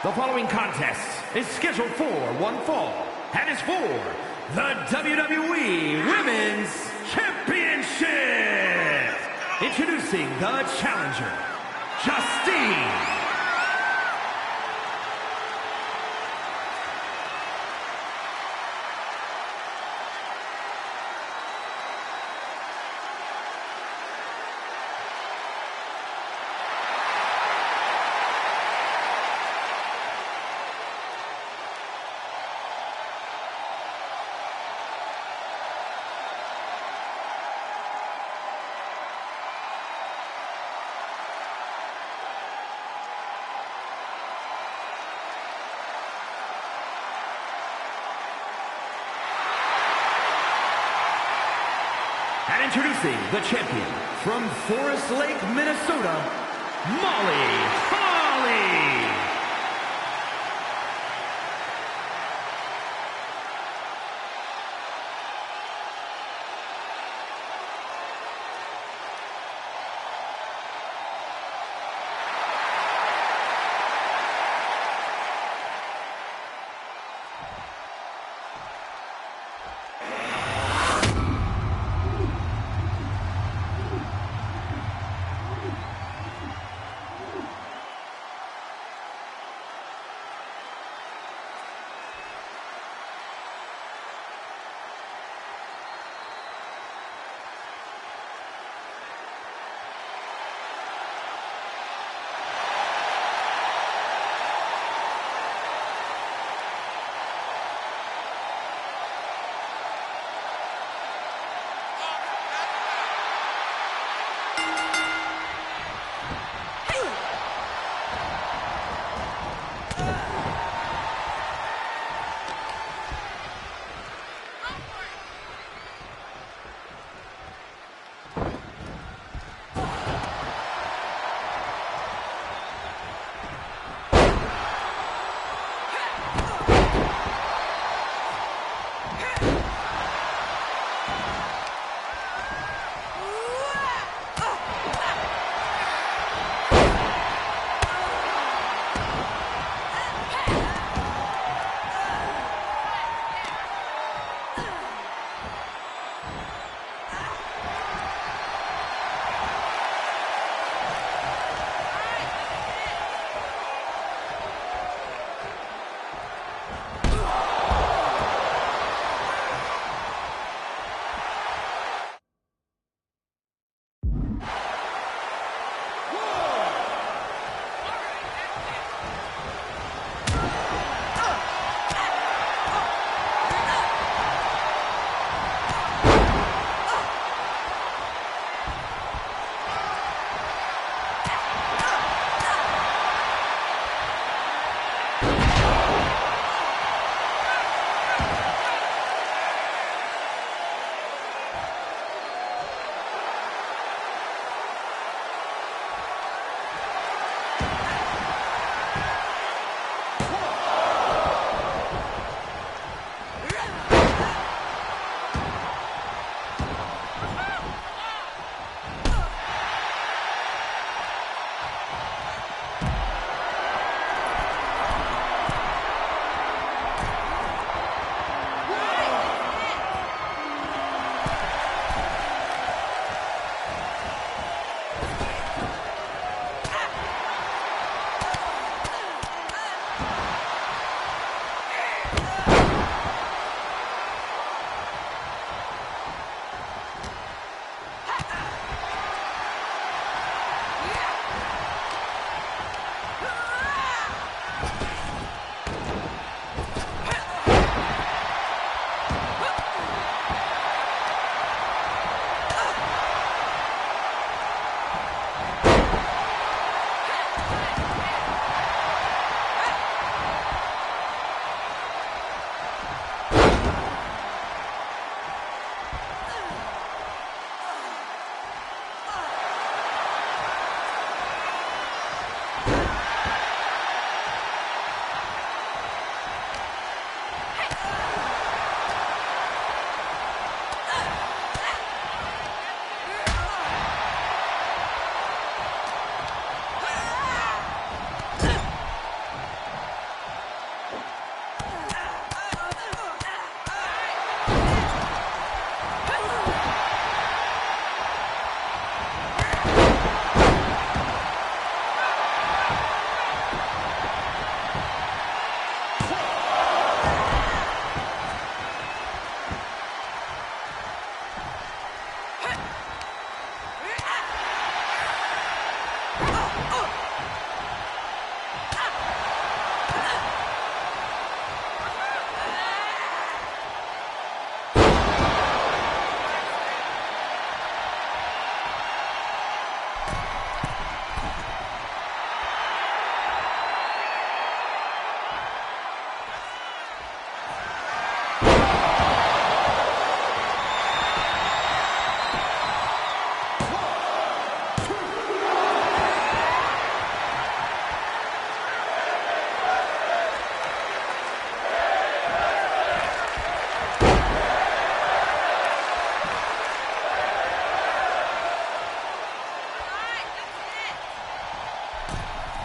The following contest is scheduled for one fall and is for the WWE Women's Championship. Introducing the challenger, Justine. And introducing the champion from Forest Lake, Minnesota, Molly Holly.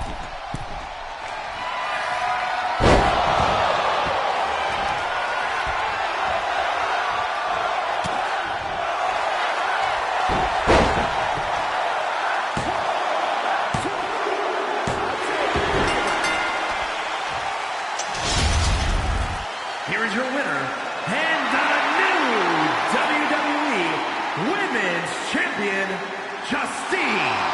Here is your winner, and the new WWE Women's Champion, Justine.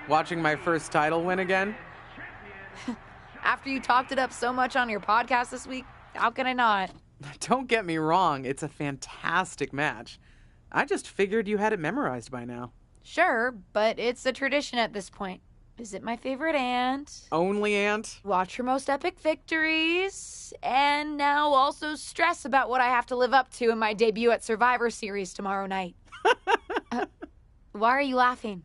Watching my first title win again? After you talked it up so much on your podcast this week, how can I not? Don't get me wrong, it's a fantastic match. I just figured you had it memorized by now. Sure, but it's a tradition at this point. Visit my favorite aunt. Only aunt? Watch her most epic victories. And now also stress about what I have to live up to in my debut at Survivor Series tomorrow night. Why are you laughing?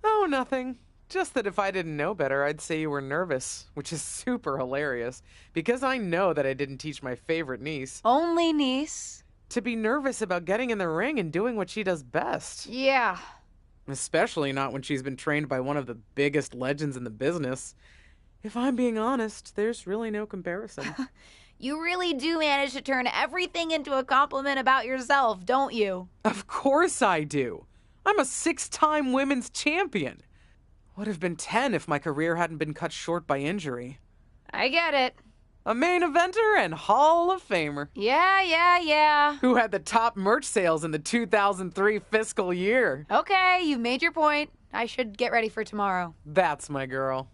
Oh, nothing. Just that if I didn't know better, I'd say you were nervous, which is super hilarious, because I know that I didn't teach my favorite niece Only niece. to be nervous about getting in the ring and doing what she does best. Yeah. Especially not when she's been trained by one of the biggest legends in the business. If I'm being honest, there's really no comparison. You really do manage to turn everything into a compliment about yourself, don't you? Of course I do. I'm a 6-time women's champion. Would have been 10 if my career hadn't been cut short by injury. I get it. A main eventer and Hall of Famer. Yeah. Who had the top merch sales in the 2003 fiscal year. Okay, you've made your point. I should get ready for tomorrow. That's my girl.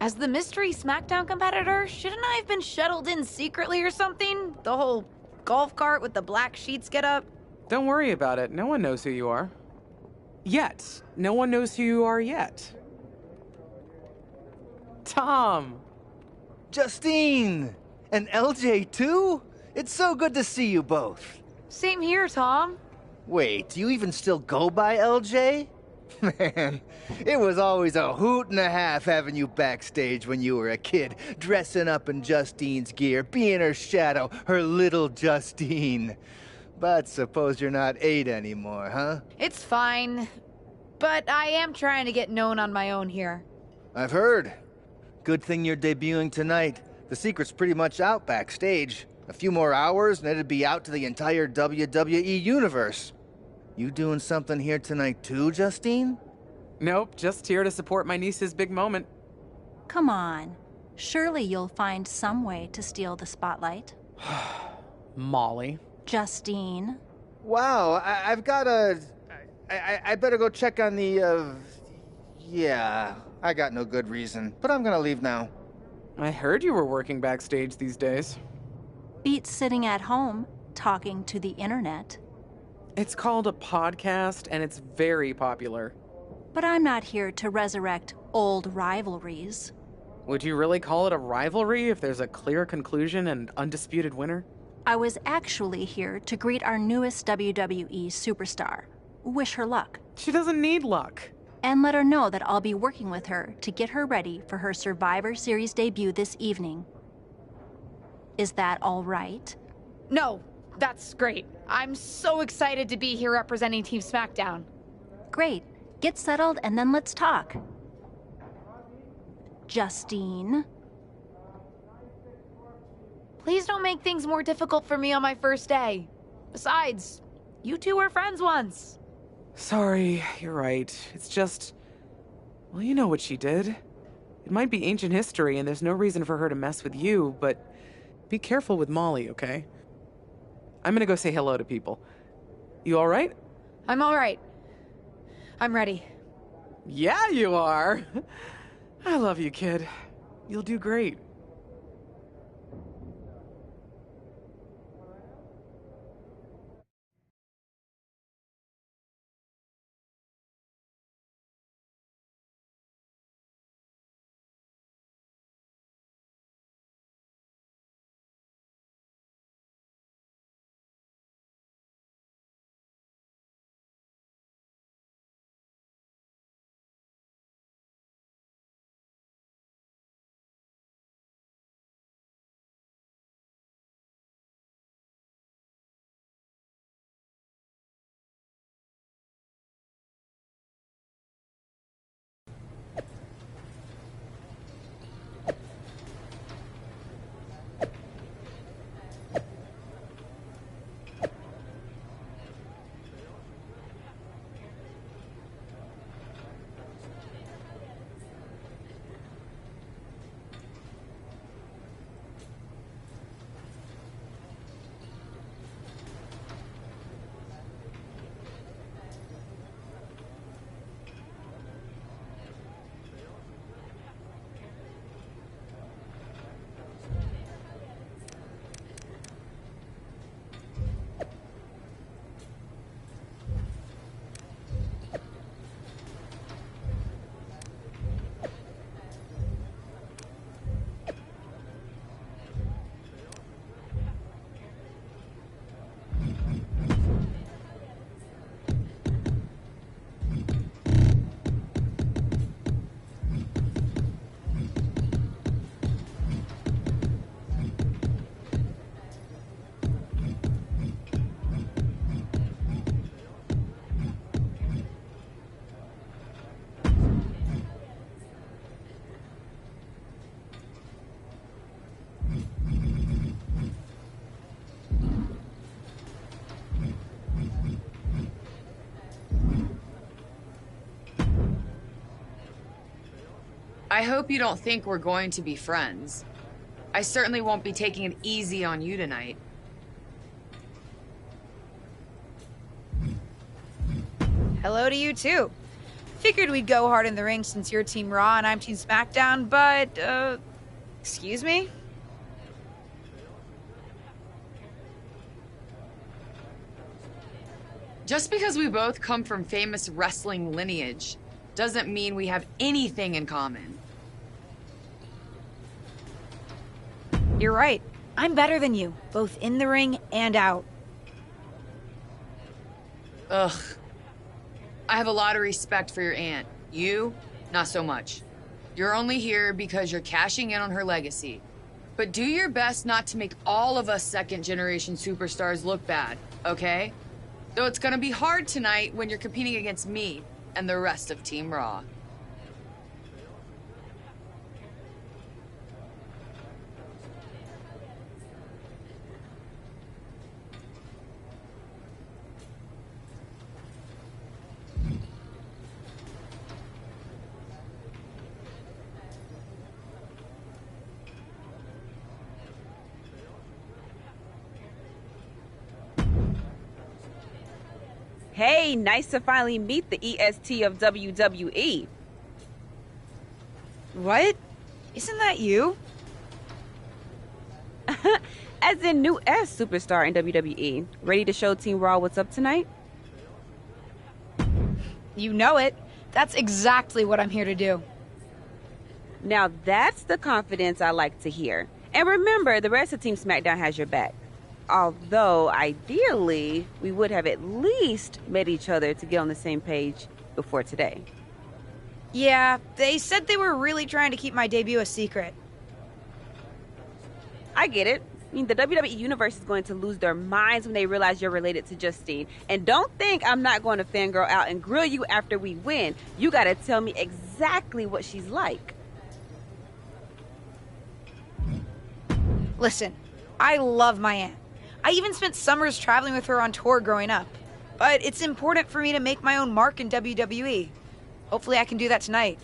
As the mystery SmackDown competitor, shouldn't I have been shuttled in secretly or something? The whole golf cart with the black sheets get up? Don't worry about it. No one knows who you are. Yet. No one knows who you are yet. Tom! Justine! And LJ too? It's so good to see you both. Same here, Tom. Wait, do you even still go by LJ? Man, it was always a hoot and a half having you backstage when you were a kid, dressing up in Justine's gear, being her shadow, her little Justine. But suppose you're not 8 anymore, huh? It's fine. But I am trying to get known on my own here. I've heard. Good thing you're debuting tonight. The secret's pretty much out backstage. A few more hours and it'd be out to the entire WWE universe. You doing something here tonight too, Justine? Nope, just here to support my niece's big moment. Come on. Surely you'll find some way to steal the spotlight. Molly. Justine. Wow, I've got a... I better go check on the, Yeah, I got no good reason, but I'm gonna leave now. I heard you were working backstage these days. Beats sitting at home, talking to the internet. It's called a podcast, and it's very popular. But I'm not here to resurrect old rivalries. Would you really call it a rivalry if there's a clear conclusion and undisputed winner? I was actually here to greet our newest WWE superstar. Wish her luck. She doesn't need luck. And let her know that I'll be working with her to get her ready for her Survivor Series debut this evening. Is that all right? No, that's great. I'm so excited to be here representing Team SmackDown. Great. Get settled and then let's talk. Justine. Please don't make things more difficult for me on my first day. Besides, you two were friends once. Sorry, you're right. It's just... Well, you know what she did. It might be ancient history, and there's no reason for her to mess with you, but be careful with Molly, okay? I'm gonna go say hello to people. You alright? I'm all right. I'm ready. Yeah, you are. I love you, kid. You'll do great. I hope you don't think we're going to be friends. I certainly won't be taking it easy on you tonight. Hello to you too. Figured we'd go hard in the ring since you're Team Raw and I'm Team SmackDown, but, excuse me? Just because we both come from famous wrestling lineage doesn't mean we have anything in common. You're right. I'm better than you, both in the ring and out. Ugh. I have a lot of respect for your aunt. You, not so much. You're only here because you're cashing in on her legacy. But do your best not to make all of us second-generation superstars look bad, okay? Though it's gonna be hard tonight when you're competing against me and the rest of Team Raw. Hey, nice to finally meet the EST of WWE. What? Isn't that you? As in new S superstar in WWE. Ready to show Team Raw what's up tonight? You know it. That's exactly what I'm here to do. Now that's the confidence I like to hear. And remember, the rest of Team SmackDown has your back. Although, ideally, we would have at least met each other to get on the same page before today. Yeah, they said they were really trying to keep my debut a secret. I get it. I mean, the WWE Universe is going to lose their minds when they realize you're related to Justine. And don't think I'm not going to fangirl out and grill you after we win. You gotta tell me exactly what she's like. Listen, I love my aunt. I even spent summers traveling with her on tour growing up. But it's important for me to make my own mark in WWE. Hopefully I can do that tonight.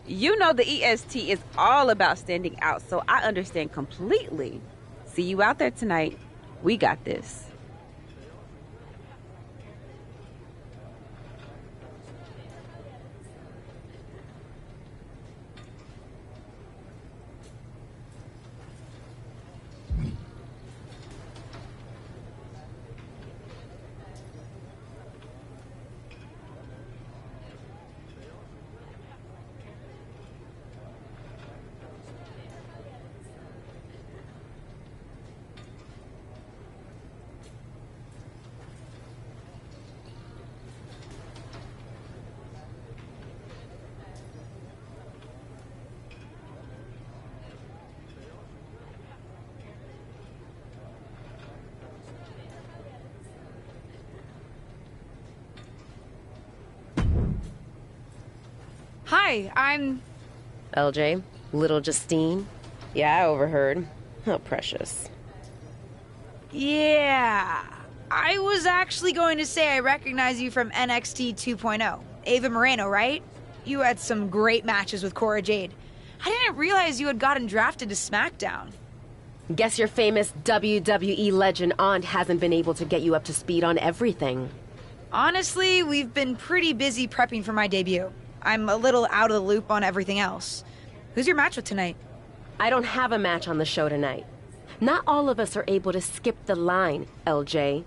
You know the EST is all about standing out, so I understand completely. See you out there tonight. We got this. Hi, I'm... LJ, little Justine. Yeah, I overheard. How precious. Yeah. I was actually going to say I recognize you from NXT 2.0. Ava Moreno, right? You had some great matches with Cora Jade. I didn't realize you had gotten drafted to SmackDown. Guess your famous WWE legend aunt hasn't been able to get you up to speed on everything. Honestly, we've been pretty busy prepping for my debut. I'm a little out of the loop on everything else. Who's your match with tonight? I don't have a match on the show tonight. Not all of us are able to skip the line, LJ.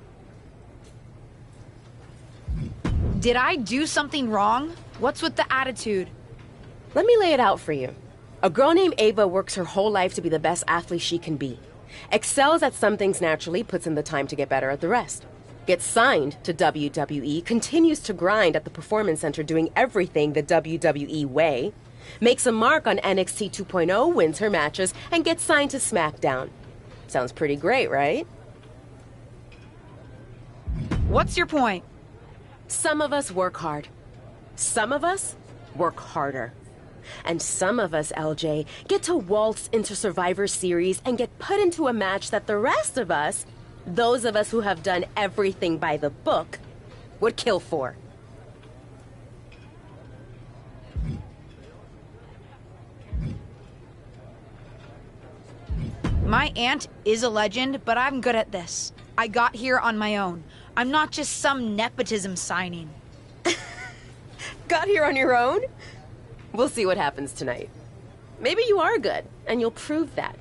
Did I do something wrong? What's with the attitude? Let me lay it out for you. A girl named Ava works her whole life to be the best athlete she can be. Excels at some things naturally, puts in the time to get better at the rest. Gets signed to WWE, continues to grind at the Performance Center doing everything the WWE way, makes a mark on NXT 2.0, wins her matches, and gets signed to SmackDown. Sounds pretty great, right? What's your point? Some of us work hard. Some of us work harder. And some of us, LJ, get to waltz into Survivor Series and get put into a match that the rest of us, those of us who have done everything by the book, would kill for. My aunt is a legend, but I'm good at this. I got here on my own. I'm not just some nepotism signing. Got here on your own? We'll see what happens tonight. Maybe you are good, and you'll prove that.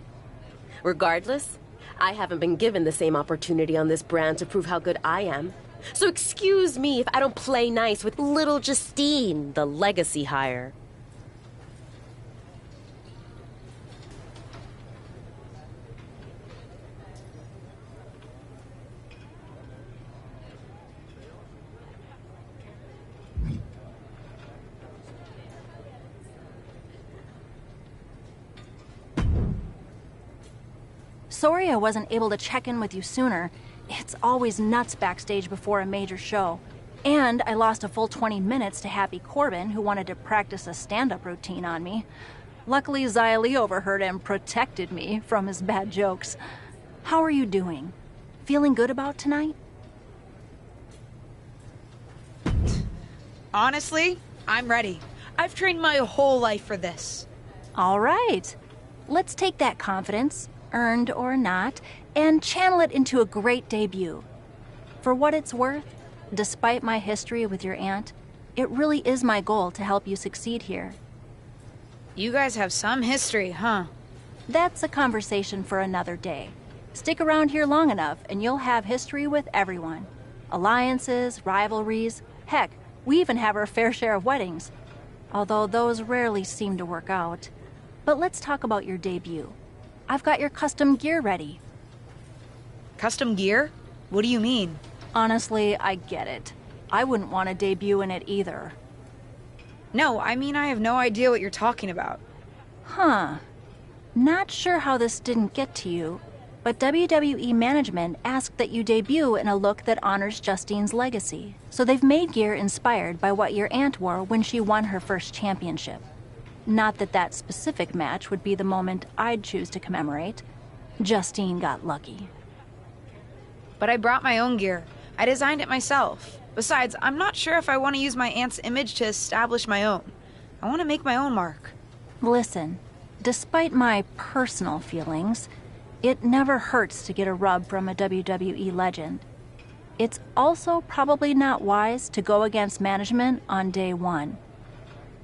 Regardless, I haven't been given the same opportunity on this brand to prove how good I am. So excuse me if I don't play nice with little Justine, the legacy hire. Sorry I wasn't able to check in with you sooner. It's always nuts backstage before a major show. And I lost a full 20 minutes to Happy Corbin, who wanted to practice a stand-up routine on me. Luckily, Xia Li overheard and protected me from his bad jokes. How are you doing? Feeling good about tonight? Honestly, I'm ready. I've trained my whole life for this. All right. Let's take that confidence, earned or not, and channel it into a great debut. For what it's worth, despite my history with your aunt, it really is my goal to help you succeed here. You guys have some history, huh? That's a conversation for another day. Stick around here long enough and you'll have history with everyone. Alliances, rivalries, heck, we even have our fair share of weddings. Although those rarely seem to work out. But let's talk about your debut. I've got your custom gear ready. Custom gear? What do you mean? Honestly, I get it. I wouldn't want to debut in it either. No, I mean I have no idea what you're talking about. Huh. Not sure how this didn't get to you, but WWE management asked that you debut in a look that honors Justine's legacy. So they've made gear inspired by what your aunt wore when she won her first championship. Not that that specific match would be the moment I'd choose to commemorate. Justine got lucky. But I brought my own gear. I designed it myself. Besides, I'm not sure if I want to use my aunt's image to establish my own. I want to make my own mark. Listen, despite my personal feelings, it never hurts to get a rub from a WWE legend. It's also probably not wise to go against management on day one.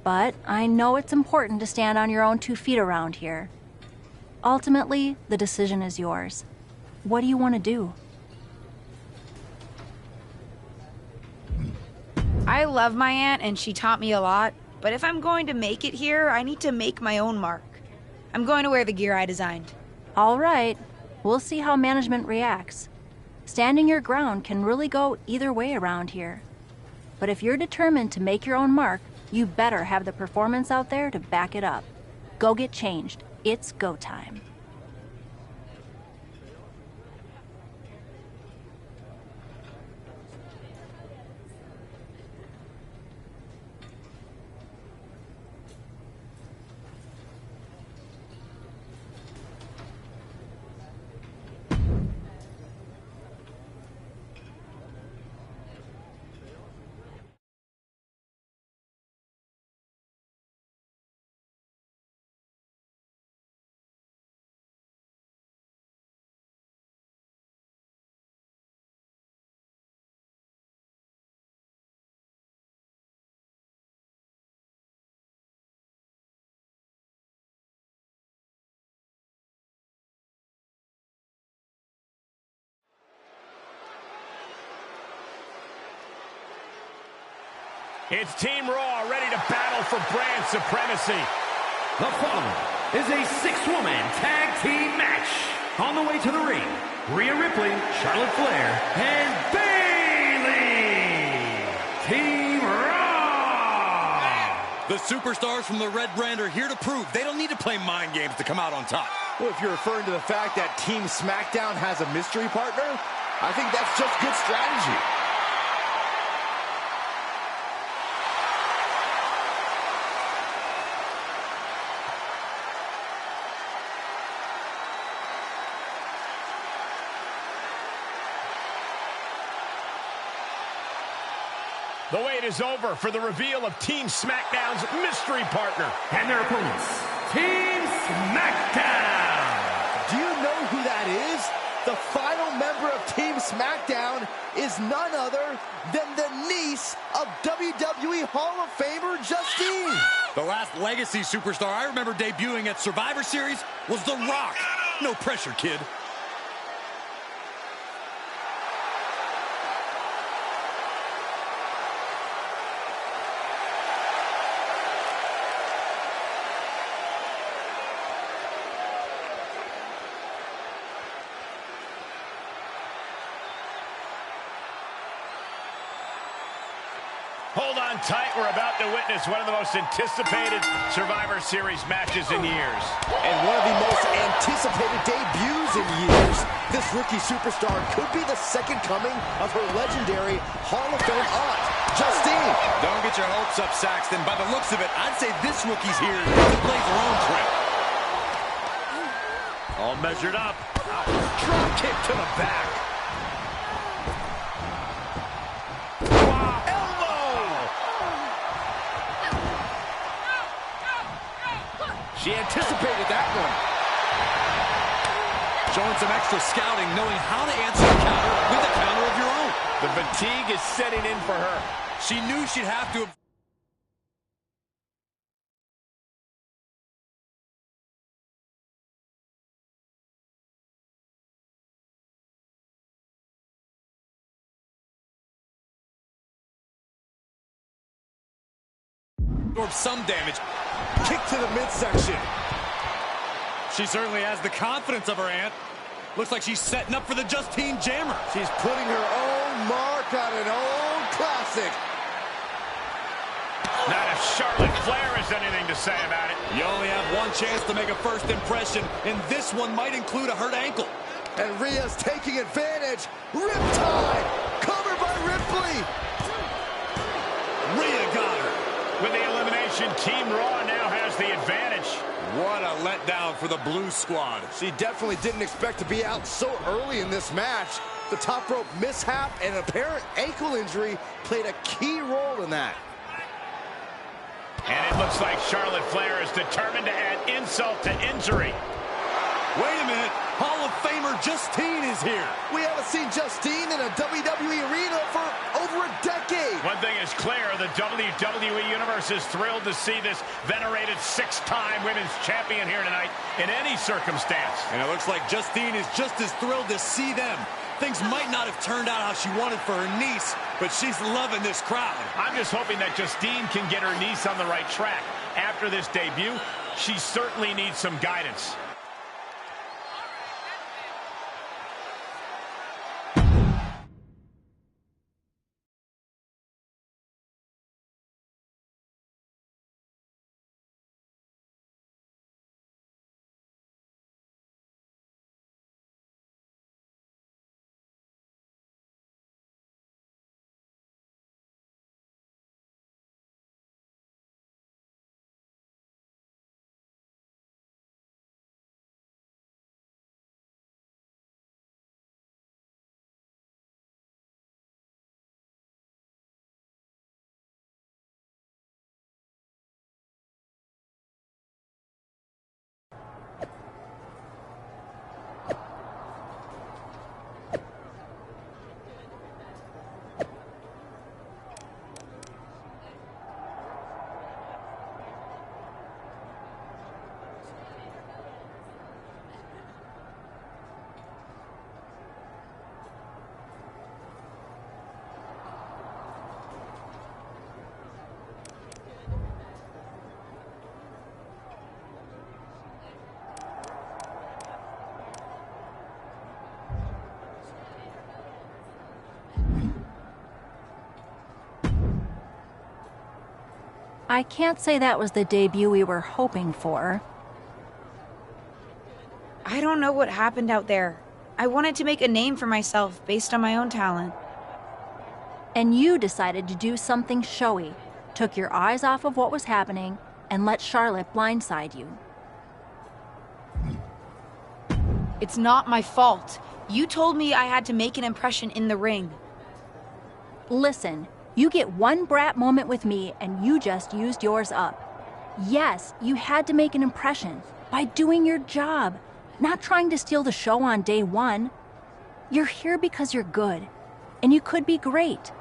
But I know it's important to stand on your own 2 feet around here. Ultimately, the decision is yours. What do you want to do? I love my aunt and she taught me a lot, but if I'm going to make it here, I need to make my own mark. I'm going to wear the gear I designed. All right, we'll see how management reacts. Standing your ground can really go either way around here. But if you're determined to make your own mark, you better have the performance out there to back it up. Go get changed. It's go time. It's Team Raw ready to battle for brand supremacy. The following is a 6-woman tag team match. On the way to the ring, Rhea Ripley, Charlotte Flair, and Bayley. Team Raw. The superstars from the Red Brand are here to prove they don't need to play mind games to come out on top. Well, if you're referring to the fact that Team SmackDown has a mystery partner, I think that's just good strategy. The wait is over for the reveal of Team SmackDown's mystery partner. And their opponents, Team SmackDown. Do you know who that is? The final member of Team SmackDown is none other than the niece of WWE Hall of Famer Justine. The last legacy superstar I remember debuting at Survivor Series was The Rock. No pressure, kid. Hold on tight. We're about to witness one of the most anticipated Survivor Series matches in years. And one of the most anticipated debuts in years. This rookie superstar could be the second coming of her legendary Hall of Fame aunt, Justine. Don't get your hopes up, Saxton. By the looks of it, I'd say this rookie's here to blaze her own trail. All measured up. Drop kick to the back. She anticipated that one. Showing some extra scouting, knowing how to answer the counter with a counter of your own. The fatigue is setting in for her. She knew she'd have to... absorb some damage. Kick to the midsection. She certainly has the confidence of her aunt. Looks like she's setting up for the Justine Jammer. She's putting her own mark on an old classic. Not a Charlotte Flair has anything to say about it. You only have one chance to make a first impression, and this one might include a hurt ankle. And Rhea's taking advantage. Riptide! Covered by Ripley! Rhea got her. With the elimination, Team Raw now has the advantage. What a letdown for the Blue Squad. She definitely didn't expect to be out so early in this match. The top rope mishap and apparent ankle injury played a key role in that. And it looks like Charlotte Flair is determined to add insult to injury. Wait a minute. Hall of Famer Justine is here. We haven't seen Justine in a WWE arena for over a decade. One thing is clear, the WWE Universe is thrilled to see this venerated 6-time women's champion here tonight in any circumstance. And it looks like Justine is just as thrilled to see them. Things might not have turned out how she wanted for her niece, but she's loving this crowd. I'm just hoping that Justine can get her niece on the right track. After this debut, she certainly needs some guidance. I can't say that was the debut we were hoping for. I don't know what happened out there. I wanted to make a name for myself based on my own talent. And you decided to do something showy, took your eyes off of what was happening, and let Charlotte blindside you. It's not my fault. You told me I had to make an impression in the ring. Listen, you get one brat moment with me, and you just used yours up. Yes, you had to make an impression by doing your job, not trying to steal the show on day one. You're here because you're good, and you could be great.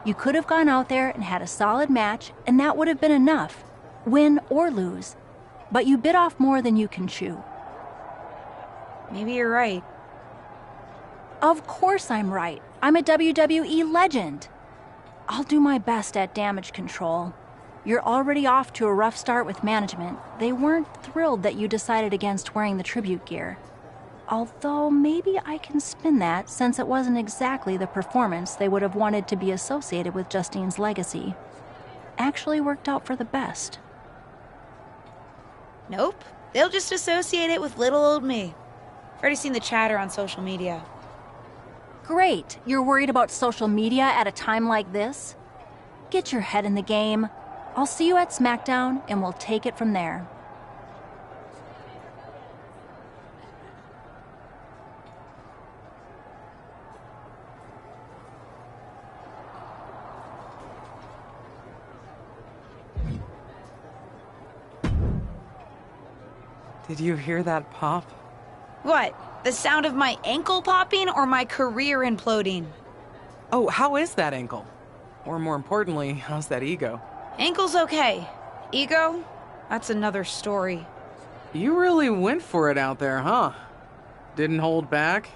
You could have gone out there and had a solid match, and that would have been enough, win or lose. But you bit off more than you can chew. Maybe you're right. Of course I'm right. I'm a WWE legend. I'll do my best at damage control. You're already off to a rough start with management. They weren't thrilled that you decided against wearing the tribute gear. Although maybe I can spin that, since it wasn't exactly the performance they would have wanted to be associated with Justine's legacy. Actually worked out for the best. Nope. They'll just associate it with little old me. I've already seen the chatter on social media. Great. You're worried about social media at a time like this? Get your head in the game. I'll see you at SmackDown, and we'll take it from there. Did you hear that pop? What? The sound of my ankle popping or my career imploding? Oh, how is that ankle? Or more importantly, how's that ego? Ankle's okay. Ego? That's another story. You really went for it out there, huh? Didn't hold back?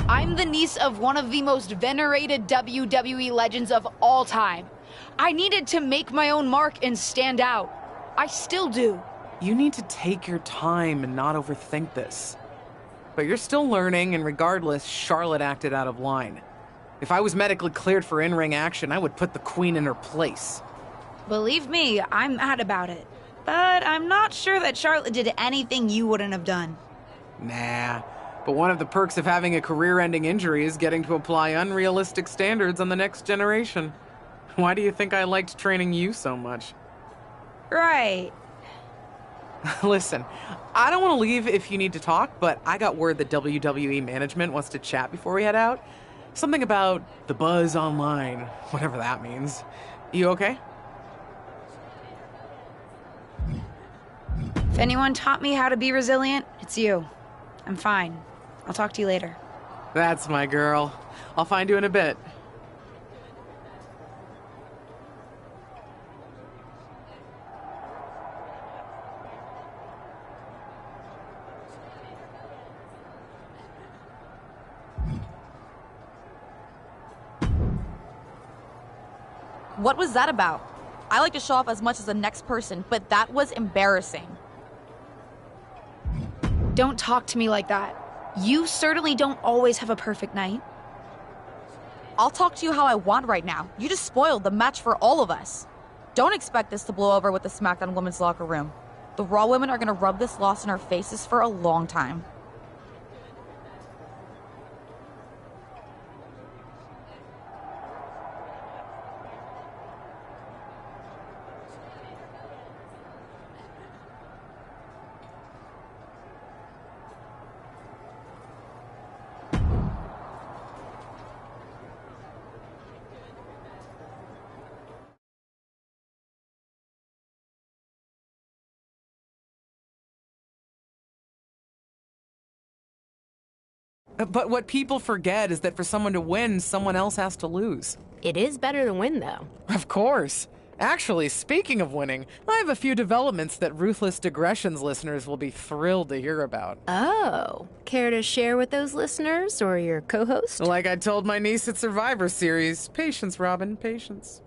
I'm the niece of one of the most venerated WWE legends of all time. I needed to make my own mark and stand out. I still do. You need to take your time and not overthink this. But you're still learning, and regardless, Charlotte acted out of line. If I was medically cleared for in-ring action, I would put the Queen in her place. Believe me, I'm mad about it. But I'm not sure that Charlotte did anything you wouldn't have done. Nah, but one of the perks of having a career-ending injury is getting to apply unrealistic standards on the next generation. Why do you think I liked training you so much? Right. Listen, I don't want to leave if you need to talk, but I got word that WWE management wants to chat before we head out. Something about the buzz online, whatever that means. You okay? If anyone taught me how to be resilient, it's you. I'm fine. I'll talk to you later. That's my girl. I'll find you in a bit. What was that about? I like to show off as much as the next person, but that was embarrassing. Don't talk to me like that. You certainly don't always have a perfect night. I'll talk to you how I want right now. You just spoiled the match for all of us. Don't expect this to blow over with the SmackDown women's locker room. The Raw women are gonna rub this loss in our faces for a long time. But what people forget is that for someone to win, someone else has to lose. It is better to win, though. Of course. Actually, speaking of winning, I have a few developments that Ruthless Digressions listeners will be thrilled to hear about. Oh, care to share with those listeners or your co-host? Like I told my niece at Survivor Series, patience, Robin, patience.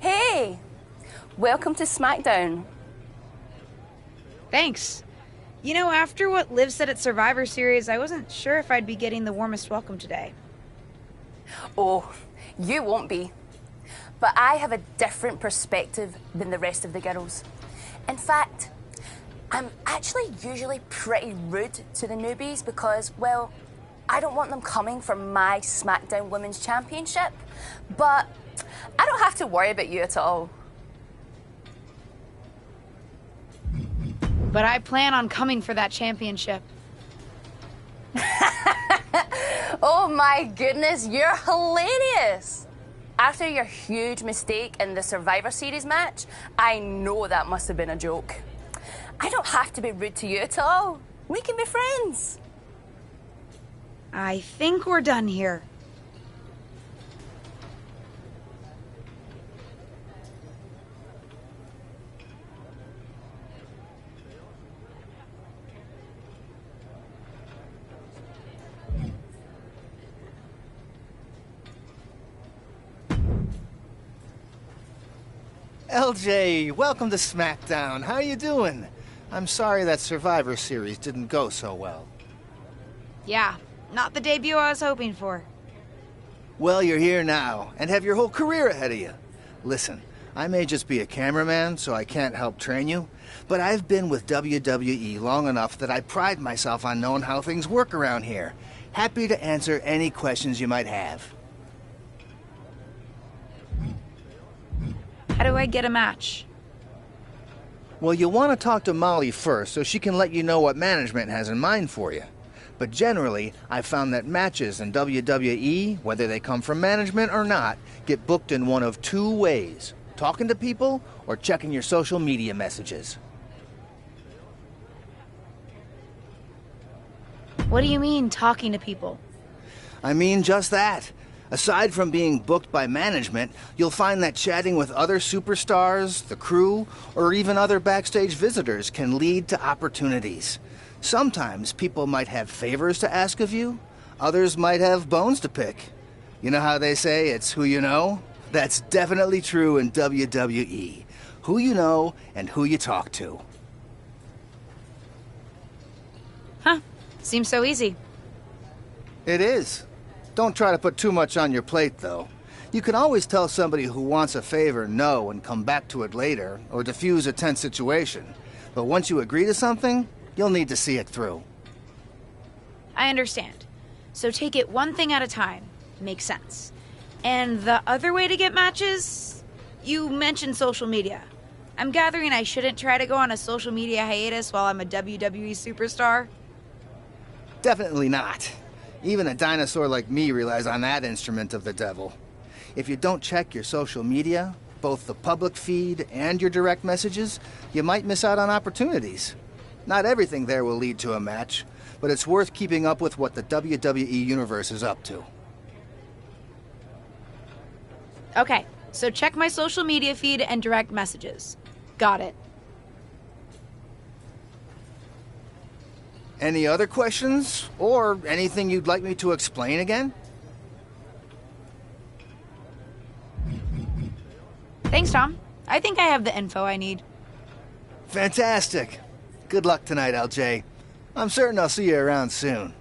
Hey, welcome to SmackDown. Thanks. You know, after what Liv said at Survivor Series, I wasn't sure if I'd be getting the warmest welcome today. Oh, you won't be. But I have a different perspective than the rest of the girls. In fact, I'm actually usually pretty rude to the newbies because, well, I don't want them coming for my SmackDown Women's Championship. But I don't have to worry about you at all. But I plan on coming for that championship. Oh my goodness, you're hilarious! After your huge mistake in the Survivor Series match, I know that must have been a joke. I don't have to be rude to you at all. We can be friends. I think we're done here. LJ, welcome to SmackDown. How you doing? I'm sorry that Survivor Series didn't go so well. Yeah, not the debut I was hoping for. Well, you're here now, and have your whole career ahead of you. Listen, I may just be a cameraman, so I can't help train you, but I've been with WWE long enough that I pride myself on knowing how things work around here. Happy to answer any questions you might have. How do I get a match? Well, you'll want to talk to Molly first so she can let you know what management has in mind for you. But generally, I've found that matches in WWE, whether they come from management or not, get booked in one of two ways: talking to people or checking your social media messages. What do you mean, talking to people? I mean just that. Aside from being booked by management, you'll find that chatting with other superstars, the crew, or even other backstage visitors can lead to opportunities. Sometimes people might have favors to ask of you, others might have bones to pick. You know how they say it's who you know? That's definitely true in WWE. Who you know and who you talk to. Huh. Seems so easy. It is. Don't try to put too much on your plate, though. You can always tell somebody who wants a favor no and come back to it later, or diffuse a tense situation. But once you agree to something, you'll need to see it through. I understand. So take it one thing at a time. Makes sense. And the other way to get matches? You mentioned social media. I'm gathering I shouldn't try to go on a social media hiatus while I'm a WWE superstar? Definitely not. Even a dinosaur like me relies on that instrument of the devil. If you don't check your social media, both the public feed and your direct messages, you might miss out on opportunities. Not everything there will lead to a match, but it's worth keeping up with what the WWE Universe is up to. Okay, so check my social media feed and direct messages. Got it. Any other questions? Or anything you'd like me to explain again? Thanks, Tom. I think I have the info I need. Fantastic. Good luck tonight, LJ. I'm certain I'll see you around soon.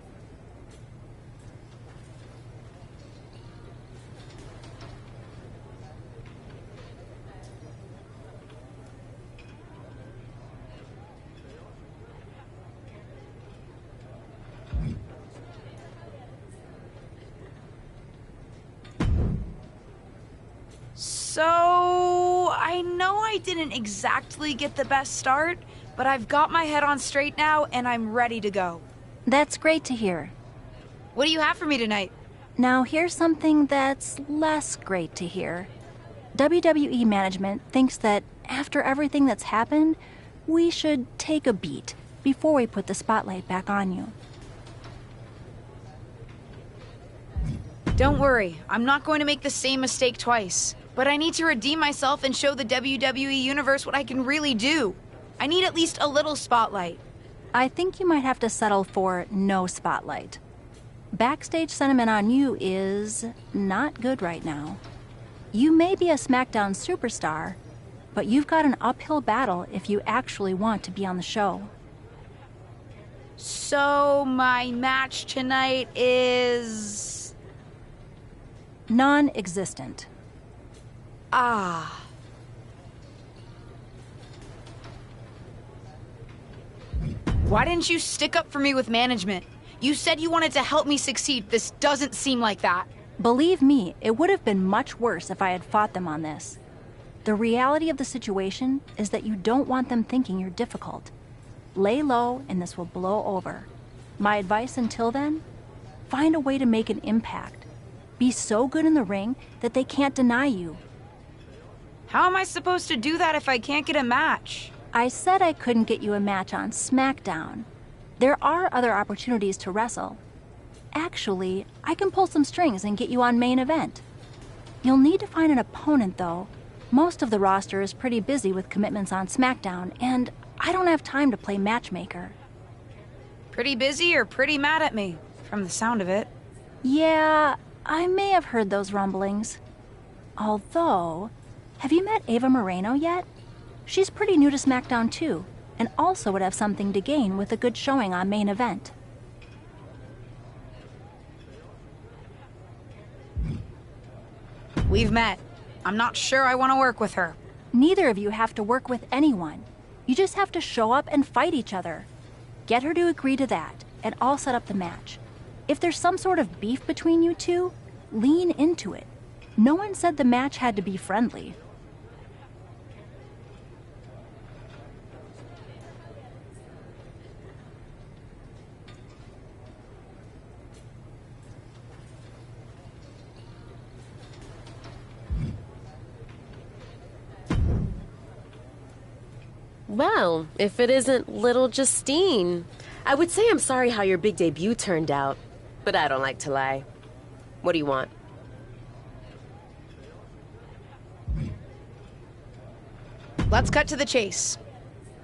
So, I know I didn't exactly get the best start, but I've got my head on straight now and I'm ready to go. That's great to hear. What do you have for me tonight? Now, here's something that's less great to hear. WWE management thinks that after everything that's happened, we should take a beat before we put the spotlight back on you. Don't worry, I'm not going to make the same mistake twice. But I need to redeem myself and show the WWE Universe what I can really do. I need at least a little spotlight. I think you might have to settle for no spotlight. Backstage sentiment on you is not good right now. You may be a SmackDown superstar, but you've got an uphill battle if you actually want to be on the show. So my match tonight is... non-existent. Ah. Why didn't you stick up for me with management? You said you wanted to help me succeed. This doesn't seem like that. Believe me, it would have been much worse if I had fought them on this. The reality of the situation is that you don't want them thinking you're difficult. Lay low and this will blow over. My advice until then? Find a way to make an impact. Be so good in the ring that they can't deny you. How am I supposed to do that if I can't get a match? I said I couldn't get you a match on SmackDown. There are other opportunities to wrestle. Actually, I can pull some strings and get you on main event. You'll need to find an opponent, though. Most of the roster is pretty busy with commitments on SmackDown, and I don't have time to play matchmaker. Pretty busy or pretty mad at me, from the sound of it. Yeah, I may have heard those rumblings. Although, have you met Ava Moreno yet? She's pretty new to SmackDown too, and also would have something to gain with a good showing on main event. We've met. I'm not sure I want to work with her. Neither of you have to work with anyone. You just have to show up and fight each other. Get her to agree to that, and I'll set up the match. If there's some sort of beef between you two, lean into it. No one said the match had to be friendly. Well, if it isn't little Justine. I would say I'm sorry how your big debut turned out, but I don't like to lie. What do you want? Let's cut to the chase.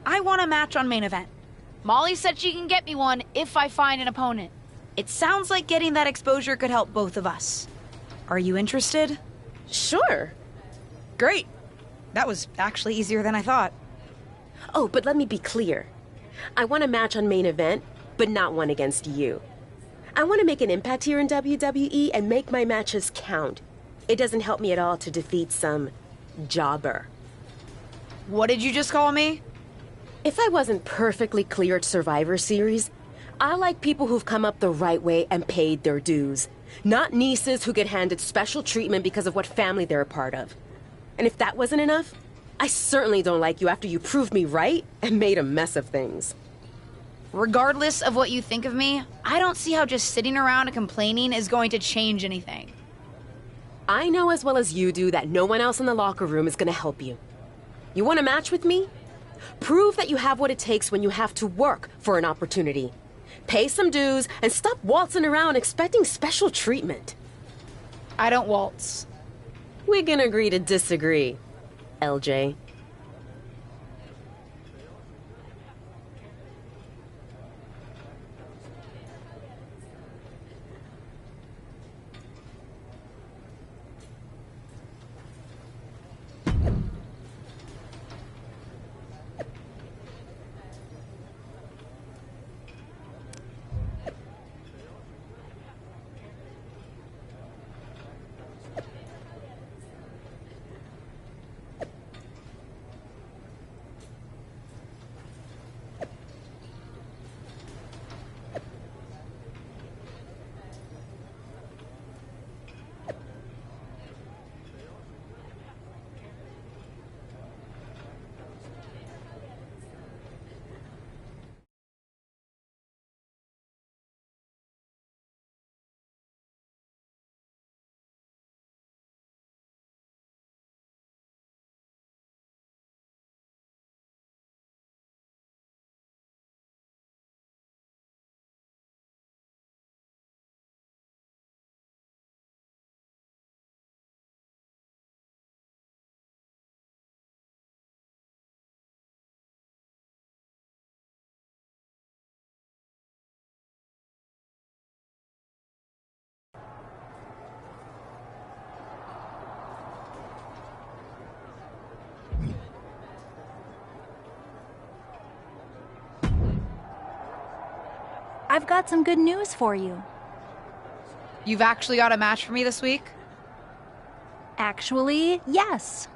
I want a match on main event. Molly said she can get me one if I find an opponent. It sounds like getting that exposure could help both of us. Are you interested? Sure. Great. That was actually easier than I thought. Oh, but let me be clear. I want a match on main event, but not one against you. I want to make an impact here in WWE and make my matches count. It doesn't help me at all to defeat some jobber. What did you just call me? If I wasn't perfectly clear at Survivor Series, I like people who've come up the right way and paid their dues. Not nieces who get handed special treatment because of what family they're a part of. And if that wasn't enough, I certainly don't like you after you proved me right and made a mess of things. Regardless of what you think of me, I don't see how just sitting around and complaining is going to change anything. I know as well as you do that no one else in the locker room is going to help you. You want a match with me? Prove that you have what it takes when you have to work for an opportunity. Pay some dues and stop waltzing around expecting special treatment. I don't waltz. We can agree to disagree, LJ. I've got some good news for you. You've actually got a match for me this week? Actually, yes.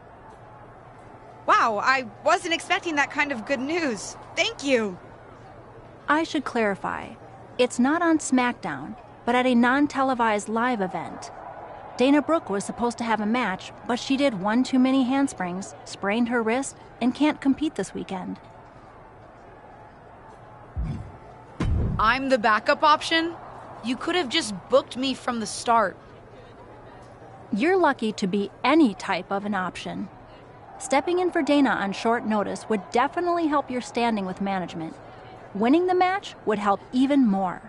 Wow, I wasn't expecting that kind of good news. Thank you. I should clarify. It's not on SmackDown, but at a non-televised live event. Dana Brooke was supposed to have a match, but she did one too many handsprings, sprained her wrist, and can't compete this weekend. I'm the backup option? You could have just booked me from the start. You're lucky to be any type of an option. Stepping in for Dana on short notice would definitely help your standing with management. Winning the match would help even more.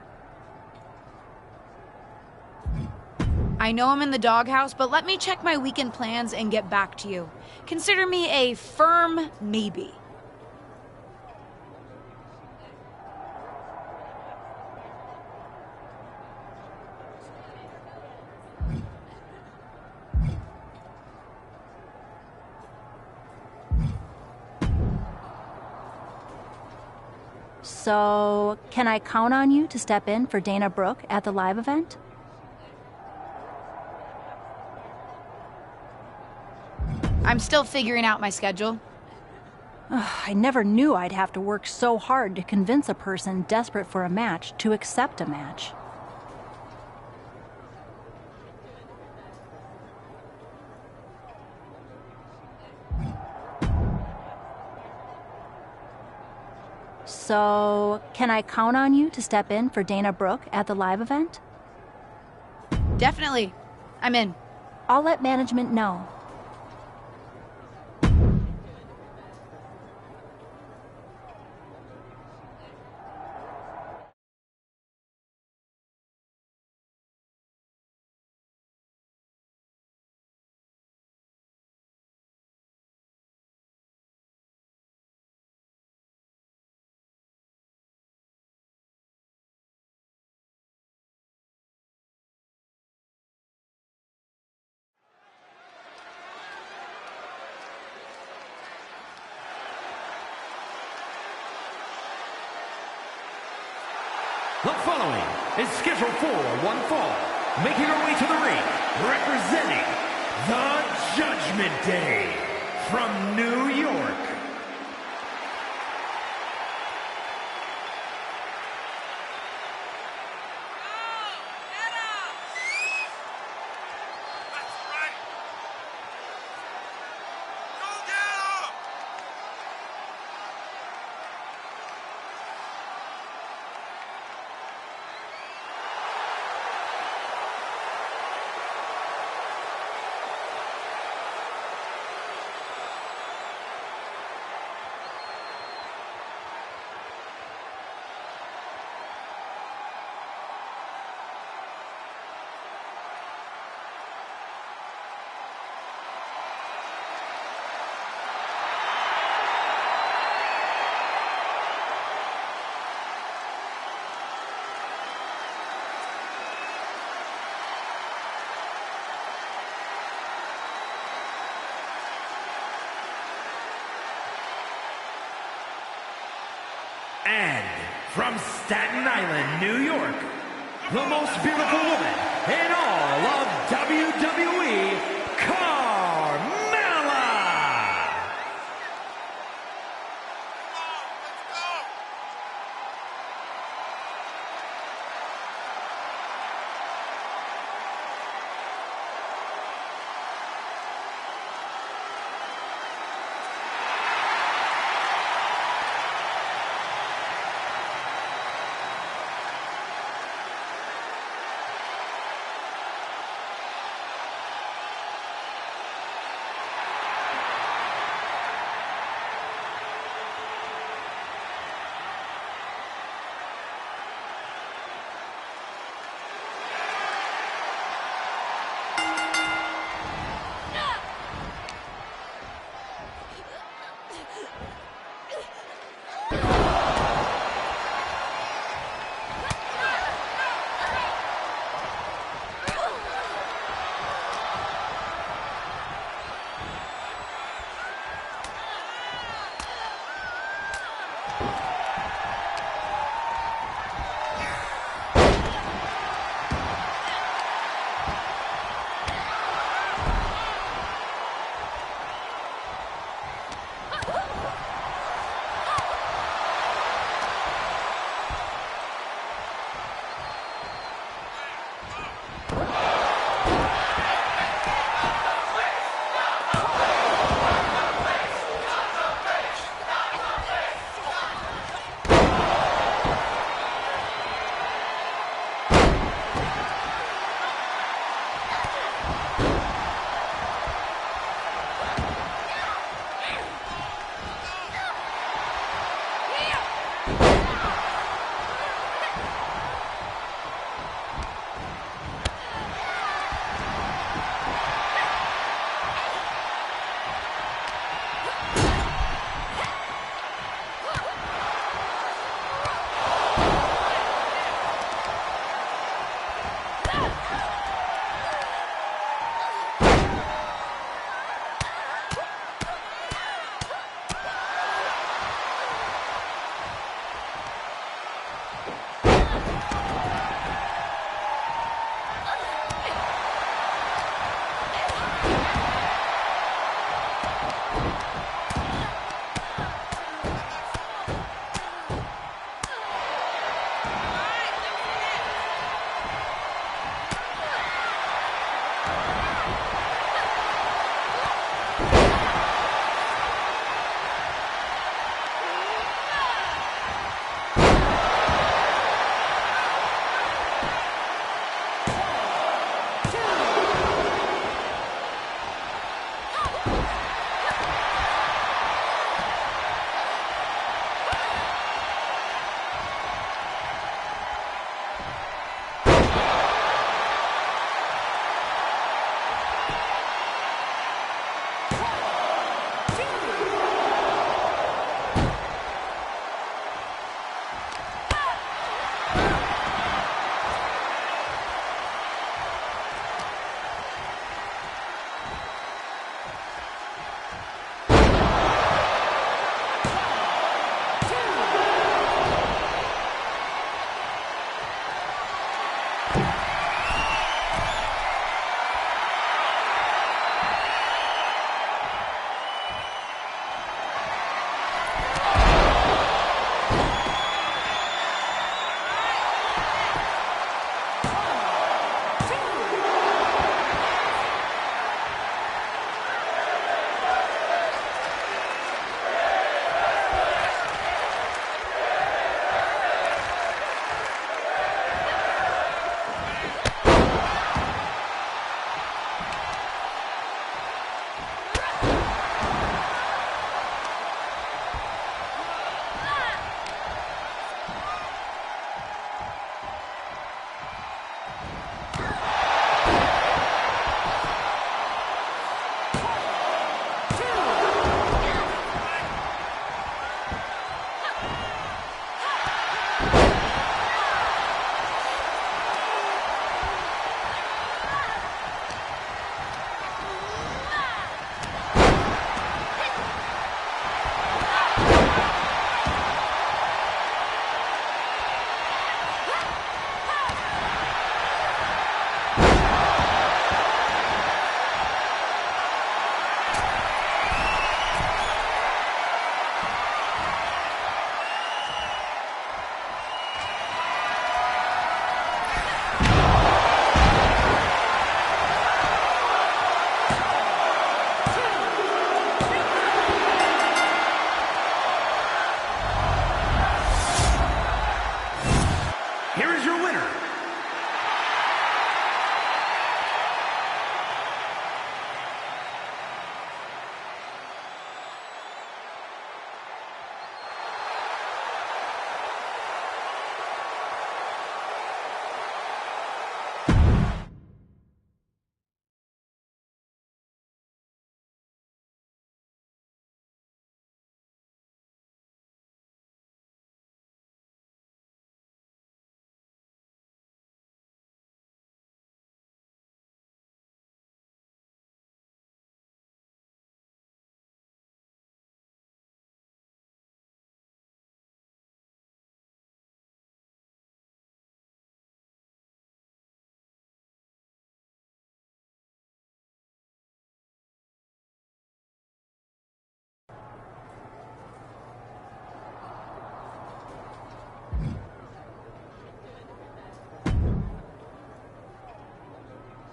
I know I'm in the doghouse, but let me check my weekend plans and get back to you. Consider me a firm maybe. So, can I count on you to step in for Dana Brooke at the live event? I'm still figuring out my schedule. I never knew I'd have to work so hard to convince a person desperate for a match to accept a match. So, can I count on you to step in for Dana Brooke at the live event? Definitely. I'm in. I'll let management know. The following is scheduled for one fall, making her way to the ring, representing the Judgment Day from New York. And from Staten Island, New York, the most beautiful woman in all of WWE, Carmella!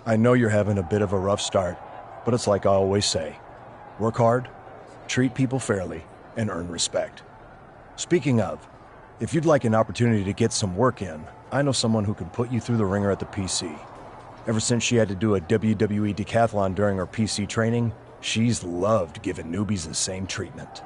I know you're having a bit of a rough start, but it's like I always say. Work hard, treat people fairly, and earn respect. Speaking of, if you'd like an opportunity to get some work in, I know someone who can put you through the ringer at the PC. Ever since she had to do a WWE decathlon during her PC training, she's loved giving newbies the same treatment.